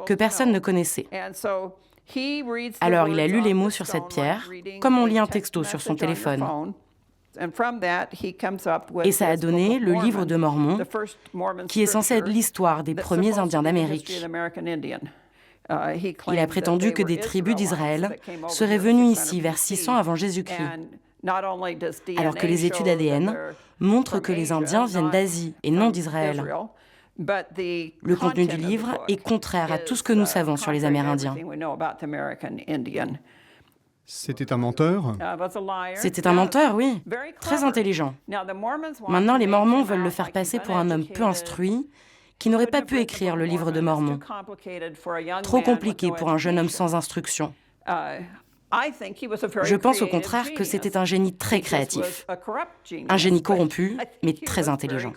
que personne ne connaissait. Alors il a lu les mots sur cette pierre, comme on lit un texto sur son téléphone. Et ça a donné le livre de Mormon, qui est censé être l'histoire des premiers Indiens d'Amérique. Il a prétendu que des tribus d'Israël seraient venues ici vers 600 avant Jésus-Christ, alors que les études ADN montrent que les Indiens viennent d'Asie et non d'Israël. Le contenu du livre est contraire à tout ce que nous savons sur les Amérindiens. C'était un menteur? C'était un menteur, oui. Très intelligent. Maintenant, les Mormons veulent le faire passer pour un homme peu instruit qui n'aurait pas pu écrire le livre de Mormon. Trop compliqué pour un jeune homme sans instruction. Je pense au contraire que c'était un génie très créatif. Un génie corrompu, mais très intelligent.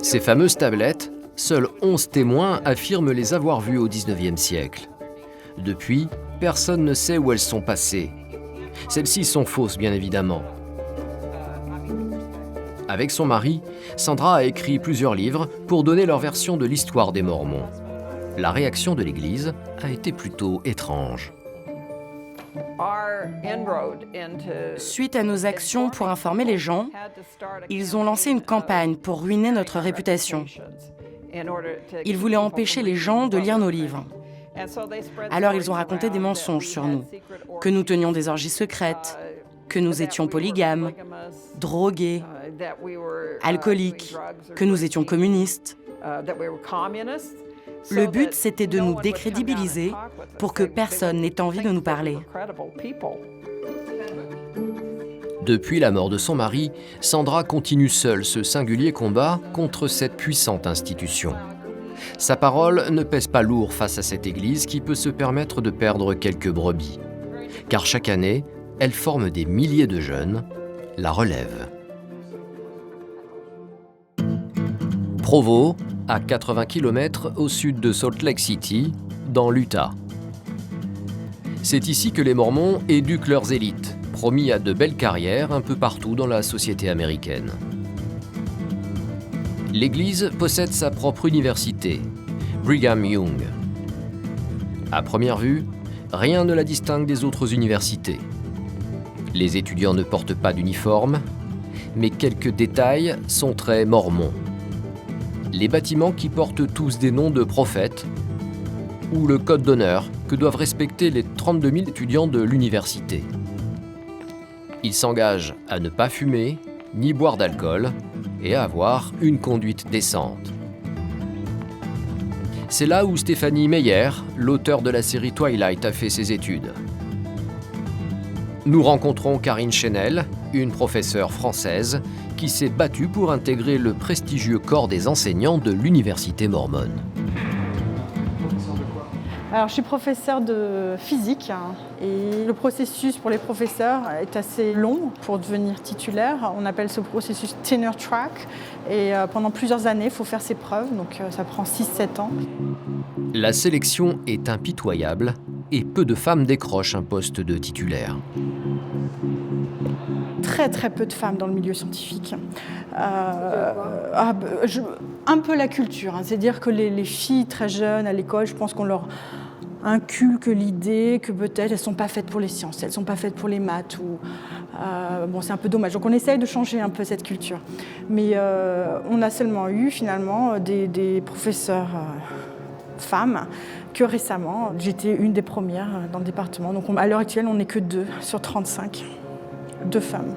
Ces fameuses tablettes, seuls 11 témoins affirment les avoir vues au XIXe siècle. Depuis, personne ne sait où elles sont passées. Celles-ci sont fausses, bien évidemment. Avec son mari, Sandra a écrit plusieurs livres pour donner leur version de l'histoire des Mormons. La réaction de l'Église a été plutôt étrange. Suite à nos actions pour informer les gens, ils ont lancé une campagne pour ruiner notre réputation. Ils voulaient empêcher les gens de lire nos livres. Alors ils ont raconté des mensonges sur nous, que nous tenions des orgies secrètes, que nous étions polygames, drogués, alcooliques, que nous étions communistes. Le but, c'était de nous décrédibiliser pour que personne n'ait envie de nous parler. Depuis la mort de son mari, Sandra continue seule ce singulier combat contre cette puissante institution. Sa parole ne pèse pas lourd face à cette église qui peut se permettre de perdre quelques brebis. Car chaque année, elle forme des milliers de jeunes, la relève. Provo, à 80 km au sud de Salt Lake City, dans l'Utah. C'est ici que les Mormons éduquent leurs élites, promis à de belles carrières un peu partout dans la société américaine. L'Église possède sa propre université, Brigham Young. À première vue, rien ne la distingue des autres universités. Les étudiants ne portent pas d'uniforme, mais quelques détails sont très mormons. Les bâtiments qui portent tous des noms de prophètes, ou le code d'honneur que doivent respecter les 32 000 étudiants de l'université. Ils s'engagent à ne pas fumer, ni boire d'alcool, et à avoir une conduite décente. C'est là où Stephanie Meyer, l'auteur de la série Twilight, a fait ses études. Nous rencontrons Karine Chenel, une professeure française qui s'est battue pour intégrer le prestigieux corps des enseignants de l'université mormone. Alors, je suis professeure de physique et le processus pour les professeurs est assez long pour devenir titulaire. On appelle ce processus tenure track et pendant plusieurs années, il faut faire ses preuves, donc ça prend 6-7 ans. La sélection est impitoyable et peu de femmes décrochent un poste de titulaire. Très très peu de femmes dans le milieu scientifique. Un peu la culture, c'est-à-dire que les filles très jeunes à l'école, je pense qu'on leur inculque l'idée que peut-être elles ne sont pas faites pour les sciences, elles ne sont pas faites pour les maths. Bon, c'est un peu dommage. Donc on essaye de changer un peu cette culture. Mais on a seulement eu finalement des professeurs femmes que récemment. J'étais une des premières dans le département. Donc à l'heure actuelle, on n'est que 2 sur 35. 2 femmes.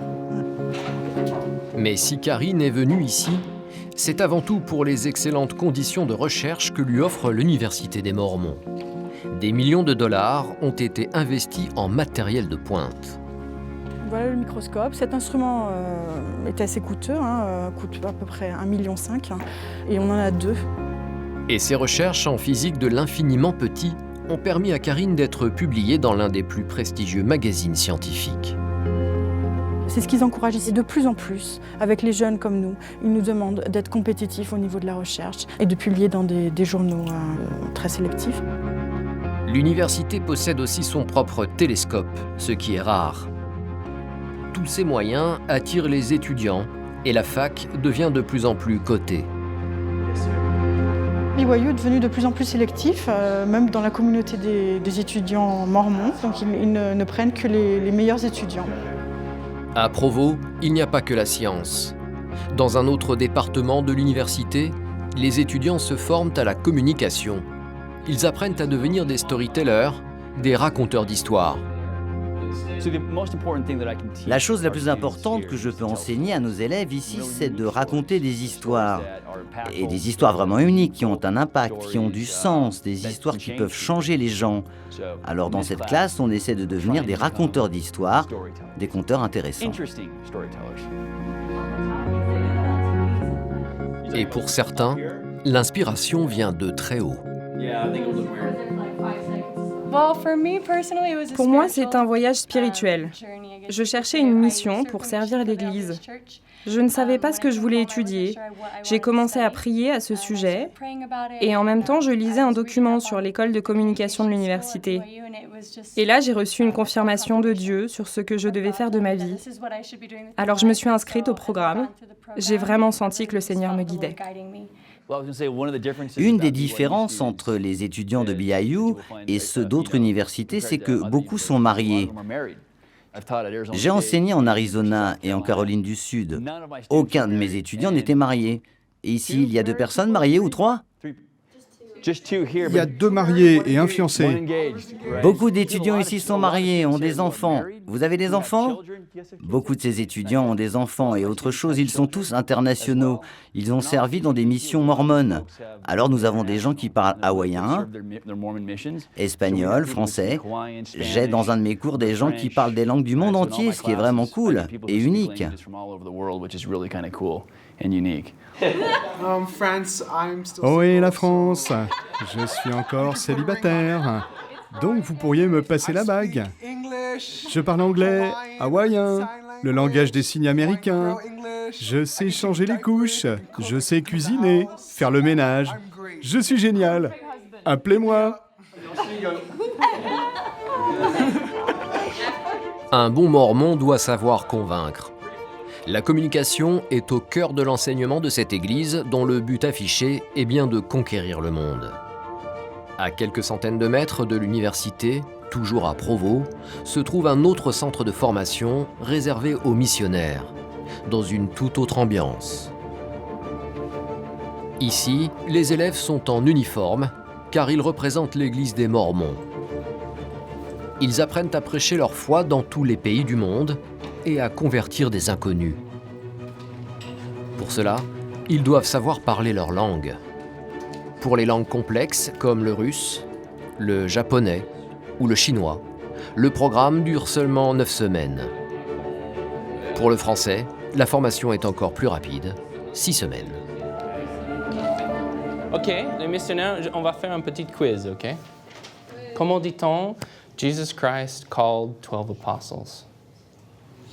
Mais si Karine est venue ici, c'est avant tout pour les excellentes conditions de recherche que lui offre l'Université des Mormons. Des millions de dollars ont été investis en matériel de pointe. Voilà le microscope. Cet instrument est assez coûteux, coûte à peu près 1,5 million, et on en a 2. Et ses recherches en physique de l'infiniment petit ont permis à Karine d'être publiée dans l'un des plus prestigieux magazines scientifiques. C'est ce qu'ils encouragent ici de plus en plus, avec les jeunes comme nous. Ils nous demandent d'être compétitifs au niveau de la recherche et de publier dans des journaux très sélectifs. L'université possède aussi son propre télescope, ce qui est rare. Tous ces moyens attirent les étudiants et la fac devient de plus en plus cotée. BYU est devenu de plus en plus sélectif, même dans la communauté des étudiants mormons. Donc ils ne prennent que les meilleurs étudiants. À Provo, il n'y a pas que la science. Dans un autre département de l'université, les étudiants se forment à la communication. Ils apprennent à devenir des storytellers, des raconteurs d'histoires. La chose la plus importante que je peux enseigner à nos élèves ici, c'est de raconter des histoires. Et des histoires vraiment uniques, qui ont un impact, qui ont du sens, des histoires qui peuvent changer les gens. Alors dans cette classe, on essaie de devenir des raconteurs d'histoires, des conteurs intéressants. Et pour certains, l'inspiration vient de très haut. Pour moi, c'est un voyage spirituel. Je cherchais une mission pour servir l'Église. Je ne savais pas ce que je voulais étudier. J'ai commencé à prier à ce sujet et en même temps, je lisais un document sur l'école de communication de l'université. Et là, j'ai reçu une confirmation de Dieu sur ce que je devais faire de ma vie. Alors, je me suis inscrite au programme. J'ai vraiment senti que le Seigneur me guidait. Une des différences entre les étudiants de BYU et ceux d'autres universités, c'est que beaucoup sont mariés. J'ai enseigné en Arizona et en Caroline du Sud. Aucun de mes étudiants n'était marié. Et ici, il y a 2 personnes mariées ou 3 ? Il y a 2 mariés et un fiancé. Beaucoup d'étudiants ici sont mariés, ont des enfants. Vous avez des enfants? Beaucoup de ces étudiants ont des enfants et autre chose, ils sont tous internationaux. Ils ont servi dans des missions mormones. Alors nous avons des gens qui parlent hawaïen, espagnol, français. J'ai dans un de mes cours des gens qui parlent des langues du monde entier, ce qui est vraiment cool et unique. Oh et la France, je suis encore célibataire. Donc vous pourriez me passer la bague. Je parle anglais, hawaïen, le langage des signes américain. Je sais changer les couches, je sais cuisiner, faire le ménage. Je suis génial. Appelez-moi. Un bon mormon doit savoir convaincre. La communication est au cœur de l'enseignement de cette église dont le but affiché est bien de conquérir le monde. À quelques centaines de mètres de l'université, toujours à Provo, se trouve un autre centre de formation réservé aux missionnaires, dans une toute autre ambiance. Ici, les élèves sont en uniforme, car ils représentent l'église des Mormons. Ils apprennent à prêcher leur foi dans tous les pays du monde et à convertir des inconnus. Pour cela, ils doivent savoir parler leur langue. Pour les langues complexes comme le russe, le japonais ou le chinois, le programme dure seulement 9 semaines. Pour le français, la formation est encore plus rapide, 6 semaines. Ok, les missionnaires, on va faire un petit quiz, ok? Comment dit-on Jesus Christ called 12 apostles?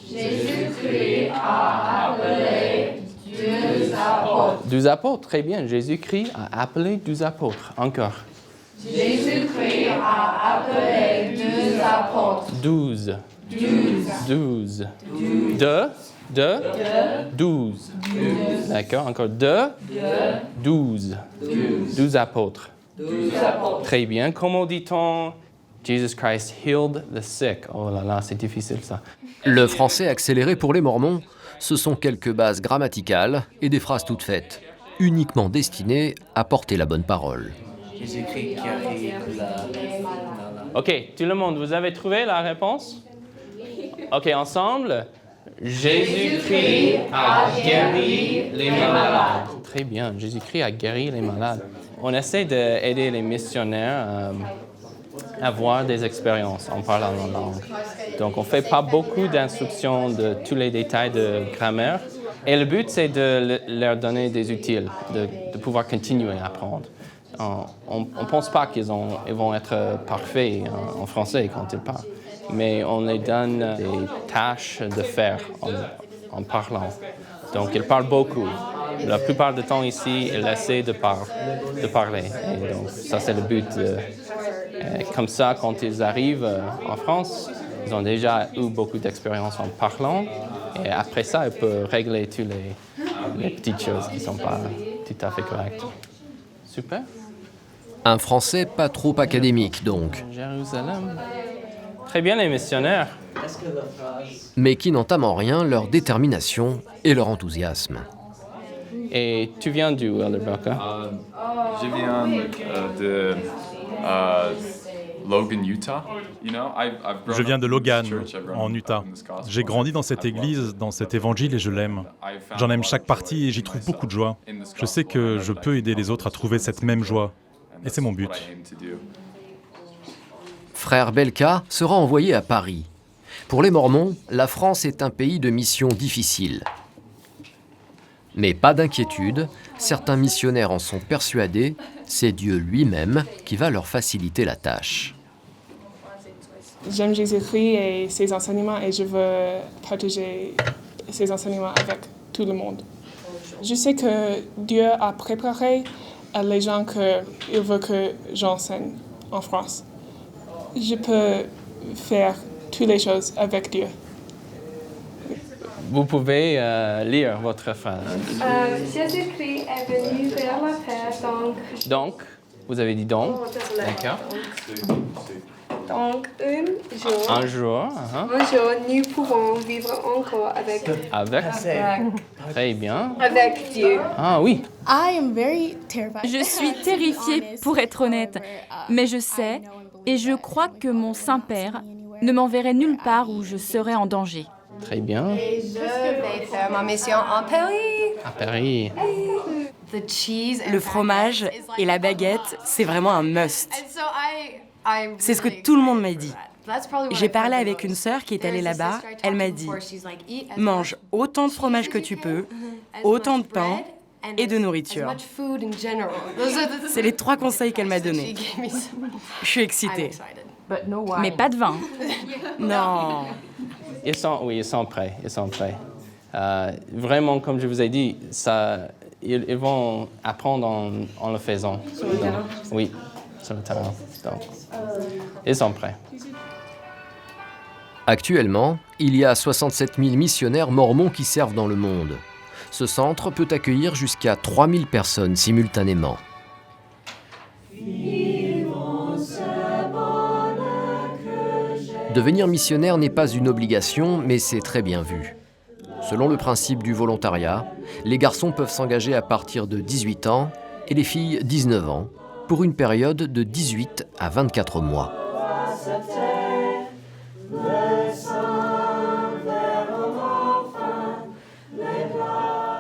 Jésus-Christ a appelé 12 apôtres. 12 apôtres, très bien. Jésus-Christ a appelé 12 apôtres. Encore. Jésus-Christ a appelé 12 apôtres. 12. 12. 12. D'accord, encore 12. 12 apôtres. 12 apôtres. Très bien. Comment dit-on Jesus Christ healed the sick? Oh là là, c'est difficile ça. Le français accéléré pour les Mormons, ce sont quelques bases grammaticales et des phrases toutes faites, uniquement destinées à porter la bonne parole. Jésus-Christ guérit Ok, tout le monde, vous avez trouvé la réponse? Ok, ensemble. Jésus-Christ a guéri les malades. Très bien, Jésus-Christ a guéri les malades. On essaie d'aider les missionnaires à avoir des expériences en parlant en langue. Donc, on ne fait pas beaucoup d'instructions de tous les détails de grammaire. Et le but, c'est de leur donner des outils, de pouvoir continuer à apprendre. On ne pense pas qu'ils vont être parfaits en français quand ils parlent, mais on les donne des tâches de faire en parlant. Donc, ils parlent beaucoup. La plupart du temps ici, ils essaient de parler. Et donc, ça, c'est le but. Comme ça, quand ils arrivent en France, ils ont déjà eu beaucoup d'expérience en parlant. Et après ça, ils peuvent régler toutes les petites choses qui ne sont pas tout à fait correctes. Super. Un français pas trop académique, donc. Jérusalem. Très bien, les missionnaires. Mais qui n'entament en rien leur détermination et leur enthousiasme. Et tu viens d'où, Elder Belka? Je viens de Logan, Utah. Je viens de Logan, en Utah. J'ai grandi dans cette église, dans cet évangile et je l'aime. J'en aime chaque partie et j'y trouve beaucoup de joie. Je sais que je peux aider les autres à trouver cette même joie. Et c'est mon but. Frère Belka sera envoyé à Paris. Pour les Mormons, la France est un pays de mission difficile. Mais pas d'inquiétude, certains missionnaires en sont persuadés, c'est Dieu lui-même qui va leur faciliter la tâche. J'aime Jésus-Christ et ses enseignements et je veux partager ses enseignements avec tout le monde. Je sais que Dieu a préparé les gens qu'il veut que j'enseigne en France. Je peux faire toutes les choses avec Dieu. Vous pouvez lire votre phrase. Jésus-Christ est venu vers la terre, donc... Donc, vous avez dit donc. D'accord. Donc, Un jour, un jour, nous pouvons vivre encore avec Très bien. Avec Dieu. Ah oui. Je suis terrifiée, pour être honnête, mais je sais et je crois que mon Saint-Père ne m'enverrait nulle part où je serais en danger. Très bien. Et je vais faire ma mission en Paris. À Paris. Le fromage et la baguette, c'est vraiment un must. C'est ce que tout le monde m'a dit. J'ai parlé avec une sœur qui est allée là-bas. Elle m'a dit « Mange autant de fromage que tu peux, autant de pain et de nourriture. » C'est les 3 conseils qu'elle m'a donnés. Je suis excitée. Mais pas de vin. Non. Ils sont prêts. Vraiment, comme je vous ai dit, ils vont apprendre en le faisant. Oui, sur le terrain. Donc, ils sont prêts. Actuellement, il y a 67 000 missionnaires mormons qui servent dans le monde. Ce centre peut accueillir jusqu'à 3 000 personnes simultanément. Devenir missionnaire n'est pas une obligation, mais c'est très bien vu. Selon le principe du volontariat, les garçons peuvent s'engager à partir de 18 ans et les filles 19 ans, pour une période de 18 à 24 mois.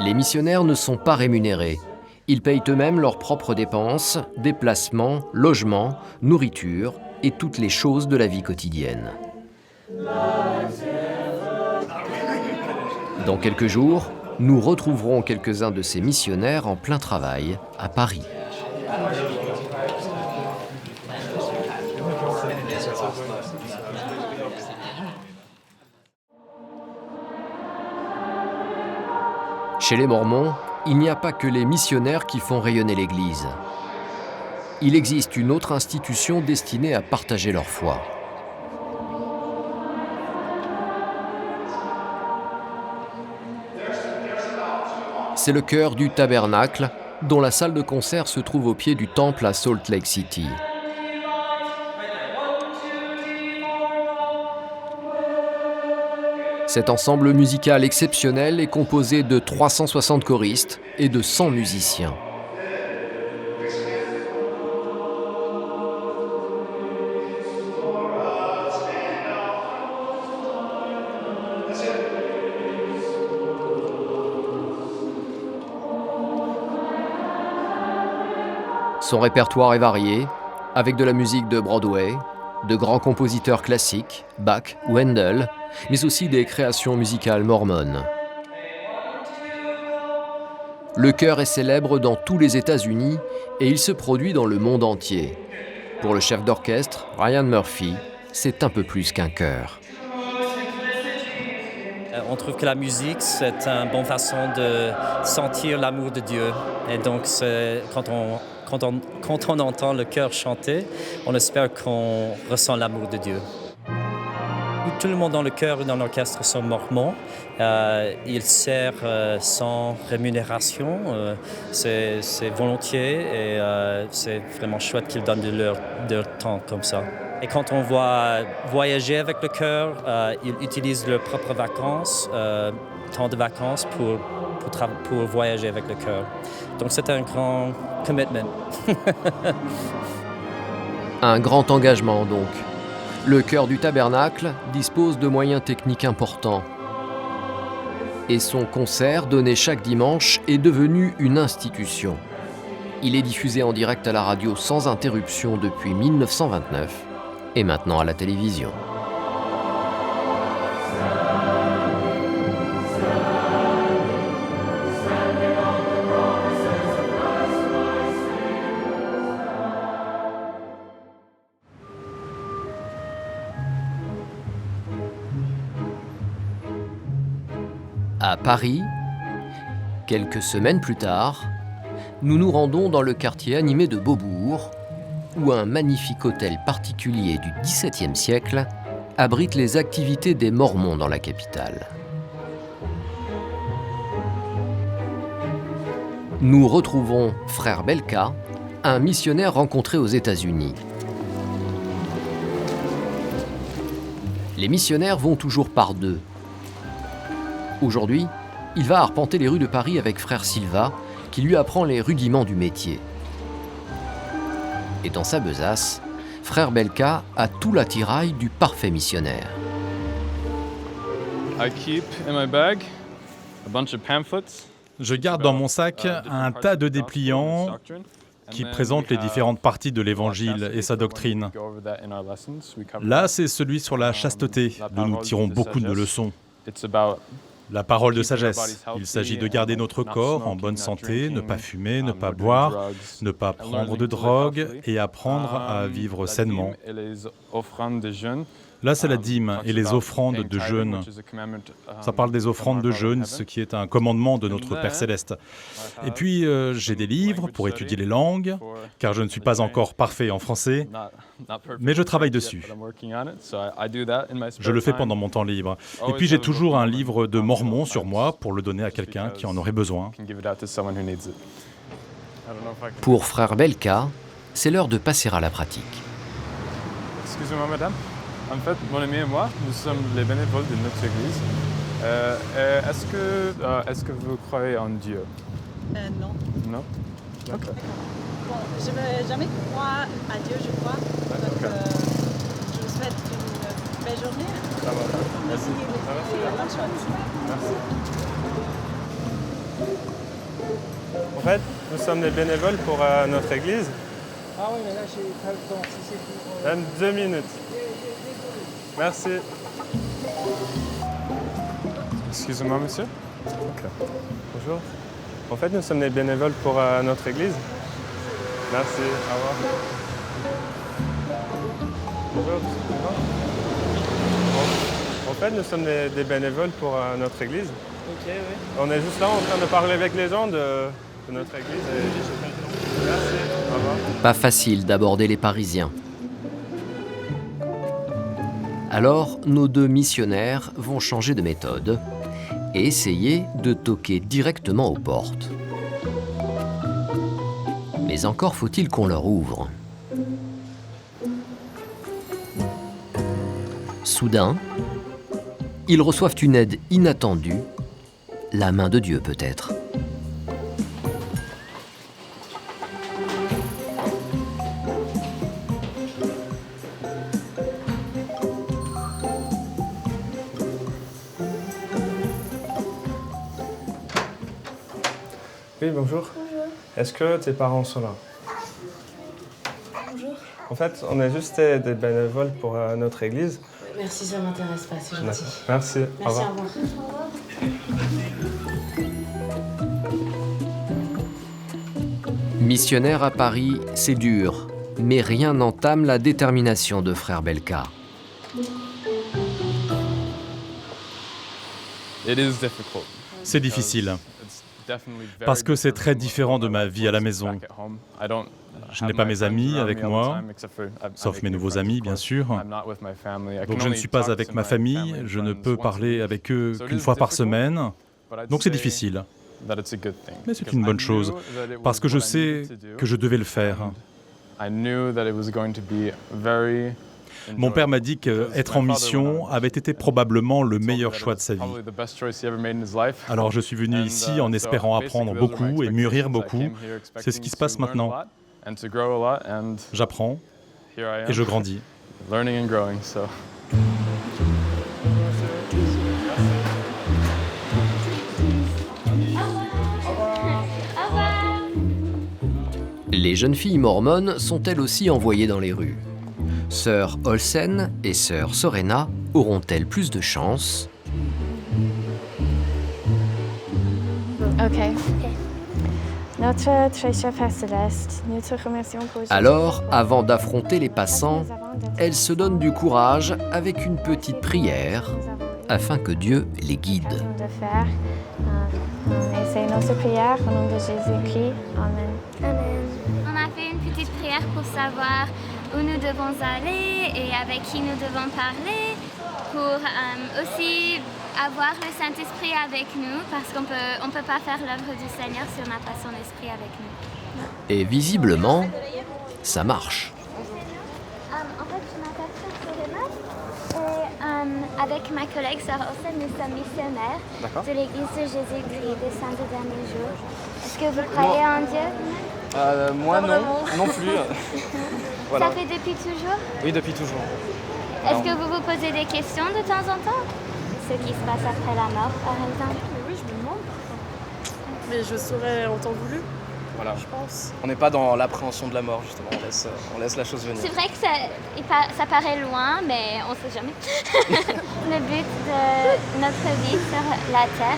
Les missionnaires ne sont pas rémunérés. Ils payent eux-mêmes leurs propres dépenses, déplacements, logements, nourriture et toutes les choses de la vie quotidienne. Dans quelques jours, nous retrouverons quelques-uns de ces missionnaires en plein travail à Paris. Chez les Mormons, il n'y a pas que les missionnaires qui font rayonner l'Église. Il existe une autre institution destinée à partager leur foi. C'est le chœur du Tabernacle, dont la salle de concert se trouve au pied du temple à Salt Lake City. Cet ensemble musical exceptionnel est composé de 360 choristes et de 100 musiciens. Son répertoire est varié, avec de la musique de Broadway, de grands compositeurs classiques, Bach ou Handel, mais aussi des créations musicales mormones. Le chœur est célèbre dans tous les États-Unis et il se produit dans le monde entier. Pour le chef d'orchestre, Ryan Murphy, c'est un peu plus qu'un chœur. On trouve que la musique, c'est une bonne façon de sentir l'amour de Dieu. Et donc, quand on entend le chœur chanter, on espère qu'on ressent l'amour de Dieu. Tout le monde dans le chœur et dans l'orchestre sont mormons. Ils servent sans rémunération. C'est volontiers et c'est vraiment chouette qu'ils donnent de leur temps comme ça. Et quand on va voyager avec le chœur, ils utilisent leurs propres vacances, temps de vacances pour voyager avec le chœur. Donc c'est un grand commitment. Un grand engagement donc. Le chœur du Tabernacle dispose de moyens techniques importants. Et son concert, donné chaque dimanche, est devenu une institution. Il est diffusé en direct à la radio sans interruption depuis 1929 et maintenant à la télévision. À Paris, quelques semaines plus tard, nous nous rendons dans le quartier animé de Beaubourg, où un magnifique hôtel particulier du XVIIe siècle abrite les activités des Mormons dans la capitale. Nous retrouvons Frère Belka, un missionnaire rencontré aux États-Unis. Les missionnaires vont toujours par deux. Aujourd'hui, il va arpenter les rues de Paris avec frère Silva, qui lui apprend les rudiments du métier. Et dans sa besace, frère Belka a tout l'attirail du parfait missionnaire. Je garde dans mon sac un tas de dépliants qui présentent les différentes parties de l'Évangile et sa doctrine. Là, c'est celui sur la chasteté, d'où nous tirons beaucoup de leçons. La parole de sagesse. Il s'agit de garder notre corps en bonne santé, ne pas fumer, ne pas boire, ne pas prendre de drogue et apprendre à vivre sainement. Là, c'est la dîme et les offrandes de jeûne. Ça parle des offrandes de jeûne, ce qui est un commandement de notre Père Céleste. Et puis, j'ai des livres pour étudier les langues, car je ne suis pas encore parfait en français, mais je travaille dessus. Je le fais pendant mon temps libre. Et puis, j'ai toujours un livre de Mormon sur moi pour le donner à quelqu'un qui en aurait besoin. Pour frère Belka, c'est l'heure de passer à la pratique. Excusez-moi, madame. En fait, mon ami et moi, nous sommes les bénévoles de notre église. Est-ce que vous croyez en Dieu? Non. Non? Ok. Bon, je ne vais jamais croire à Dieu, je crois. Donc, je vous souhaite une belle journée. Ça va. Merci. Bonne chance. Merci. En fait, nous sommes les bénévoles pour notre église. Ah oui, mais là, j'ai pas le temps. Si c'est pour... 2 minutes. Merci. Excusez-moi, monsieur. Ok. Bonjour. En fait, nous sommes des bénévoles pour notre église. Merci. Au revoir. Bonjour. En fait, nous sommes des bénévoles pour notre église. Ok, oui. On est juste là en train de parler avec les gens de notre église. Merci. Au revoir. Pas facile d'aborder les Parisiens. Alors, nos deux missionnaires vont changer de méthode et essayer de toquer directement aux portes. Mais encore faut-il qu'on leur ouvre. Soudain, ils reçoivent une aide inattendue, la main de Dieu peut-être. Oui, bonjour. Bonjour. Est-ce que tes parents sont là? Bonjour. En fait, on est juste des bénévoles pour notre église. Merci, ça m'intéresse pas, c'est gentil. Merci. Merci, au revoir. Missionnaire à Paris, c'est dur, mais rien n'entame la détermination de frère Belka. C'est difficile, parce que c'est très différent de ma vie à la maison. Je n'ai pas mes amis avec moi, sauf mes nouveaux amis, bien sûr. Donc je ne suis pas avec ma famille, je ne peux parler avec eux qu'une fois par semaine. Donc c'est difficile. Mais c'est une bonne chose, parce que je sais que je devais le faire. Mon père m'a dit qu'être en mission avait été probablement le meilleur choix de sa vie. Alors je suis venu ici en espérant apprendre beaucoup et mûrir beaucoup. C'est ce qui se passe maintenant. J'apprends et je grandis. Les jeunes filles mormones sont elles aussi envoyées dans les rues. Sœur Olsen et sœur Sorena auront-elles plus de chance? Ok. Notre très cher Père Céleste, nous te remercions pour... Alors, avant d'affronter les passants, elles se donnent du courage avec une petite prière afin que Dieu les guide. De faire. Et c'est notre prière au nom de Jésus-Christ. Amen. Amen. On a fait une petite prière pour savoir où nous devons aller et avec qui nous devons parler, pour aussi avoir le Saint-Esprit avec nous, parce qu'on peut pas faire l'œuvre du Seigneur si on n'a pas son Esprit avec nous. Et visiblement, ça marche. En fait, je m'appelle Sorena et Avec ma collègue Sœur Océane, nous sommes missionnaires de l'Église de Jésus-Christ des Saints des Derniers Jours. Est-ce que vous croyez en Dieu? Moi, non plus. Voilà. Ça fait depuis toujours? Oui, depuis toujours. Est-ce que vous vous posez des questions de temps en temps? Ce qui se passe après la mort, par exemple? Oui, je me demande. Mais je saurais en temps voulu. Voilà. Je pense. On n'est pas dans l'appréhension de la mort, justement. On laisse la chose venir. C'est vrai que ça paraît loin, mais on ne sait jamais. Le but de notre vie sur la Terre,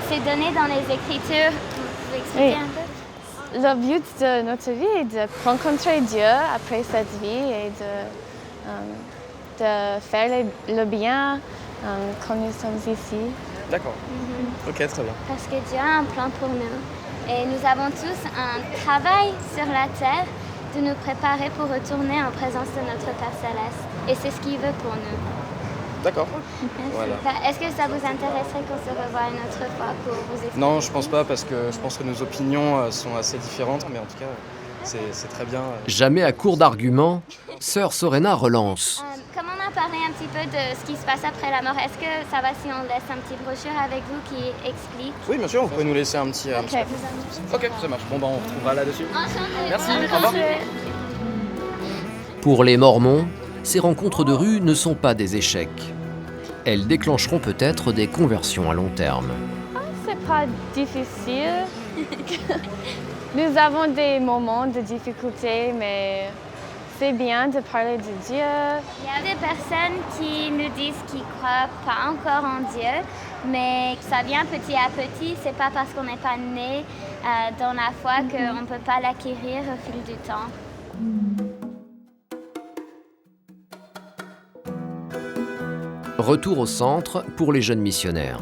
c'est donné dans les Écritures. Vous pouvez expliquer un peu? Le but de notre vie est de rencontrer Dieu après cette vie et de faire le bien quand nous sommes ici. D'accord. Ok, très bien. Parce que Dieu a un plan pour nous. Et nous avons tous un travail sur la terre de nous préparer pour retourner en présence de notre Père Céleste. Et c'est ce qu'il veut pour nous. D'accord. Voilà. Est-ce que ça vous intéresserait qu'on se revoie une autre fois pour vous expliquer? Non, je pense pas, parce que je pense que nos opinions sont assez différentes, mais en tout cas, c'est très bien. Jamais à court d'arguments, Sœur Sorena relance. Comme on a parlé un petit peu de ce qui se passe après la mort, est-ce que ça va si on laisse un petit brochure avec vous qui explique? Oui, bien sûr, vous pouvez nous laisser un petit... Ok, ça marche. Bon, on retrouvera là-dessus. Merci, au revoir. Pour les Mormons, ces rencontres de rue ne sont pas des échecs. Elles déclencheront peut-être des conversions à long terme. C'est pas difficile. Nous avons des moments de difficulté, mais c'est bien de parler de Dieu. Il y a des personnes qui nous disent qu'ils ne croient pas encore en Dieu, mais que ça vient petit à petit. C'est pas parce qu'on n'est pas né dans la foi qu'on ne peut pas l'acquérir au fil du temps. Retour au centre pour les jeunes missionnaires.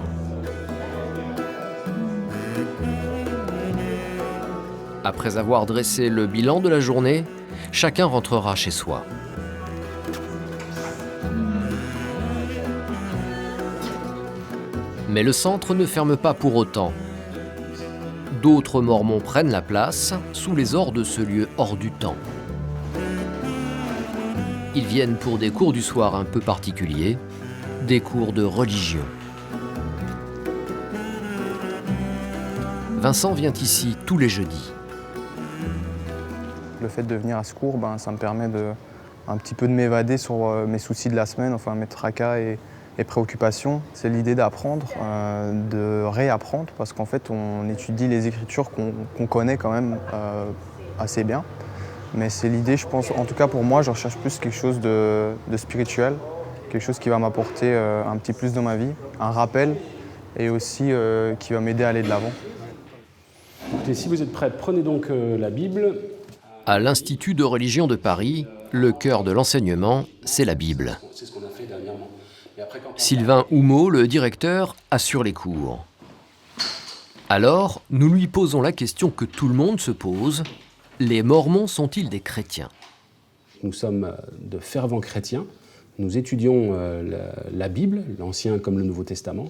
Après avoir dressé le bilan de la journée, chacun rentrera chez soi. Mais le centre ne ferme pas pour autant. D'autres Mormons prennent la place sous les ors de ce lieu hors du temps. Ils viennent pour des cours du soir un peu particuliers, des cours de religion. Vincent vient ici tous les jeudis. Le fait de venir à ce cours, ça me permet un petit peu de m'évader sur mes soucis de la semaine, enfin mes tracas et préoccupations. C'est l'idée d'apprendre, de réapprendre, parce qu'en fait on étudie les Écritures qu'on connaît quand même assez bien. Mais c'est l'idée, je pense, en tout cas pour moi, je recherche plus quelque chose de spirituel, quelque chose qui va m'apporter un petit plus dans ma vie, un rappel, et aussi qui va m'aider à aller de l'avant. Écoutez, si vous êtes prêts, prenez donc la Bible. À l'Institut de religion de Paris, le cœur de l'enseignement, c'est la Bible. C'est ce qu'on a fait dernièrement. Sylvain Houmeau, le directeur, assure les cours. Alors, nous lui posons la question que tout le monde se pose. Les Mormons sont-ils des chrétiens? Nous sommes de fervents chrétiens. Nous étudions la Bible, l'Ancien comme le Nouveau Testament.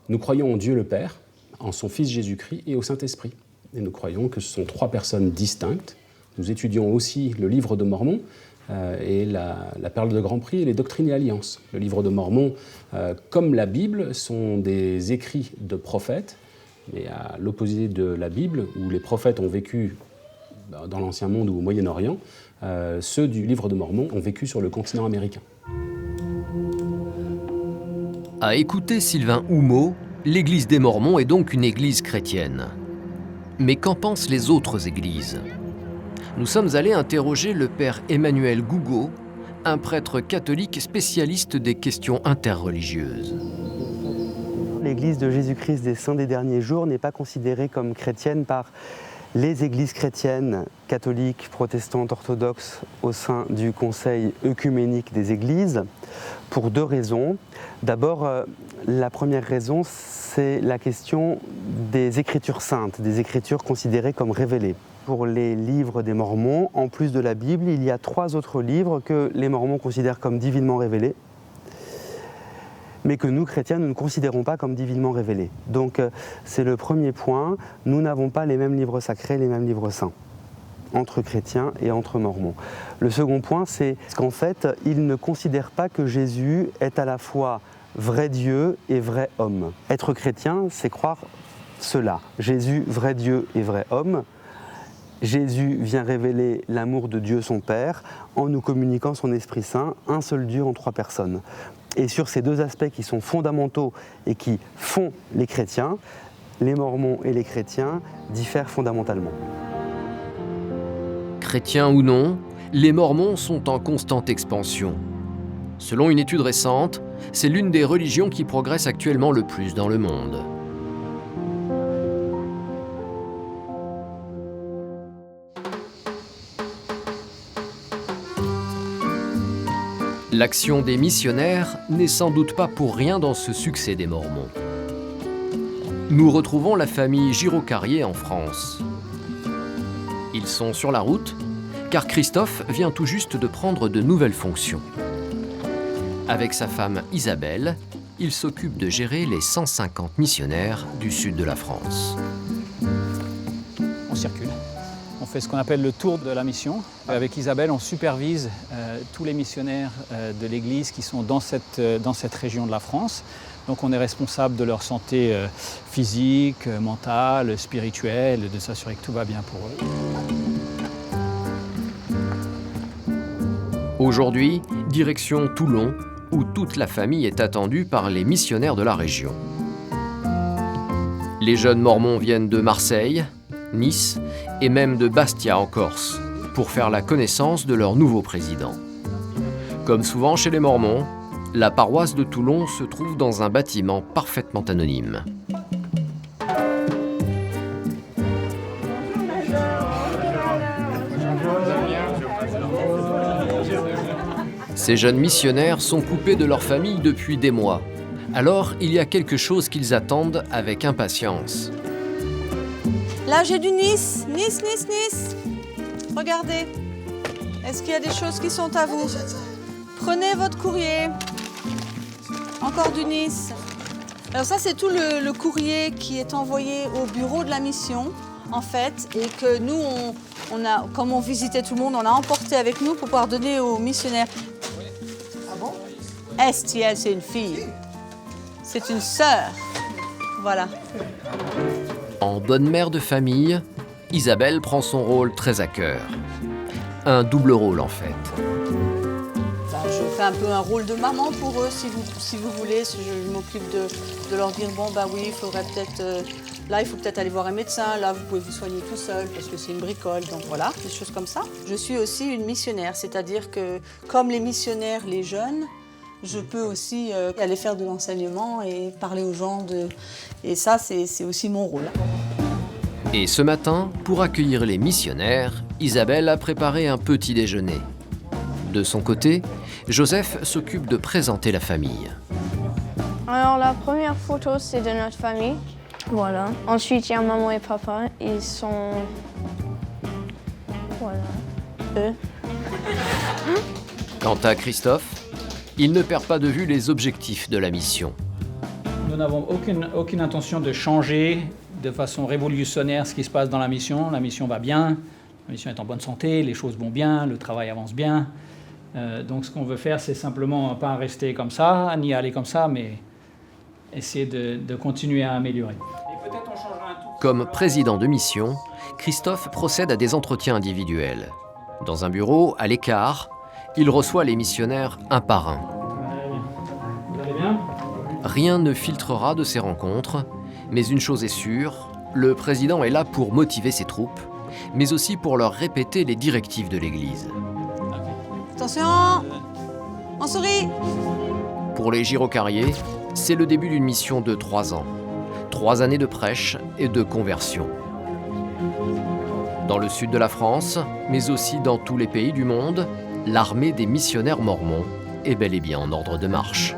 Nous croyons en Dieu le Père, en son Fils Jésus-Christ et au Saint-Esprit. Et nous croyons que ce sont trois personnes distinctes. Nous étudions aussi le Livre de Mormon et la Perle de Grand Prix et les Doctrines et Alliances. Le Livre de Mormon, comme la Bible, sont des écrits de prophètes, mais à l'opposé de la Bible, où les prophètes ont vécu dans l'Ancien Monde ou au Moyen-Orient, ceux du Livre de Mormon ont vécu sur le continent américain. À écouter Sylvain Houmeau, l'Église des Mormons est donc une église chrétienne. Mais qu'en pensent les autres églises? Nous sommes allés interroger le père Emmanuel Gougaud, un prêtre catholique spécialiste des questions interreligieuses. L'Église de Jésus-Christ des Saints des Derniers Jours n'est pas considérée comme chrétienne par les églises chrétiennes, catholiques, protestantes, orthodoxes au sein du Conseil œcuménique des églises, pour deux raisons. D'abord, la première raison, c'est la question des Écritures saintes, des Écritures considérées comme révélées. Pour les livres des Mormons, en plus de la Bible, il y a 3 autres livres que les Mormons considèrent comme divinement révélés, mais que nous, chrétiens, nous ne considérons pas comme divinement révélés. Donc c'est le premier point, nous n'avons pas les mêmes livres sacrés, les mêmes livres saints. entre chrétiens et entre mormons. Le second point, c'est qu'en fait, ils ne considèrent pas que Jésus est à la fois vrai Dieu et vrai homme. Être chrétien, c'est croire cela. Jésus, vrai Dieu et vrai homme. Jésus vient révéler l'amour de Dieu son Père en nous communiquant son Esprit Saint, un seul Dieu en 3 personnes. Et sur ces 2 aspects qui sont fondamentaux et qui font les chrétiens, les mormons et les chrétiens diffèrent fondamentalement. Chrétiens ou non, les mormons sont en constante expansion. Selon une étude récente, c'est l'une des religions qui progresse actuellement le plus dans le monde. L'action des missionnaires n'est sans doute pas pour rien dans ce succès des Mormons. Nous retrouvons la famille Giraud-Carrier en France. Ils sont sur la route, car Christophe vient tout juste de prendre de nouvelles fonctions. Avec sa femme Isabelle, il s'occupe de gérer les 150 missionnaires du sud de la France. On circule. On fait ce qu'on appelle le tour de la mission. Avec Isabelle, on supervise tous les missionnaires de l'Église qui sont dans cette région de la France. Donc on est responsable de leur santé physique, mentale, spirituelle, de s'assurer que tout va bien pour eux. Aujourd'hui, direction Toulon, où toute la famille est attendue par les missionnaires de la région. Les jeunes mormons viennent de Marseille, Nice et même de Bastia en Corse, pour faire la connaissance de leur nouveau président. Comme souvent chez les Mormons, la paroisse de Toulon se trouve dans un bâtiment parfaitement anonyme. Ces jeunes missionnaires sont coupés de leur famille depuis des mois. Alors, il y a quelque chose qu'ils attendent avec impatience. Là, j'ai du Nice. Nice. Regardez. Est-ce qu'il y a des choses qui sont à vous? Prenez votre courrier. Encore du Nice. Alors ça, c'est tout le courrier qui est envoyé au bureau de la mission, en fait, et que nous, comme on visitait tout le monde, on a emporté avec nous pour pouvoir donner aux missionnaires. Ah bon? Estienne, c'est une fille. C'est une sœur. Voilà. En bonne mère de famille, Isabelle prend son rôle très à cœur. Un double rôle, en fait. Je fais un peu un rôle de maman pour eux, si vous voulez. Je m'occupe de leur dire, bon, bah oui, il faudrait peut-être... là, il faut peut-être aller voir un médecin. Là, vous pouvez vous soigner tout seul parce que c'est une bricole. Donc voilà, des choses comme ça. Je suis aussi une missionnaire, c'est-à-dire que, comme les missionnaires, les jeunes, je peux aussi aller faire de l'enseignement et parler aux gens Et ça, c'est aussi mon rôle. Et ce matin, pour accueillir les missionnaires, Isabelle a préparé un petit déjeuner. De son côté, Joseph s'occupe de présenter la famille. Alors la première photo, c'est de notre famille. Voilà. Ensuite, il y a maman et papa. Ils sont... Voilà. Eux. Quant à Christophe, il ne perd pas de vue les objectifs de la mission. Nous n'avons aucune intention de changer de façon révolutionnaire ce qui se passe dans la mission. La mission va bien, la mission est en bonne santé, les choses vont bien, le travail avance bien. Donc ce qu'on veut faire, c'est simplement pas rester comme ça, ni aller comme ça, mais essayer de continuer à améliorer. Comme président de mission, Christophe procède à des entretiens individuels. Dans un bureau, à l'écart, il reçoit les missionnaires un par un. Vous allez bien ? Rien ne filtrera de ces rencontres, mais une chose est sûre, le président est là pour motiver ses troupes, mais aussi pour leur répéter les directives de l'Église. Attention, on sourit. Pour les Giraud-Carrier, c'est le début d'une mission de 3 ans. 3 années de prêche et de conversion. Dans le sud de la France, mais aussi dans tous les pays du monde, l'armée des missionnaires mormons est bel et bien en ordre de marche.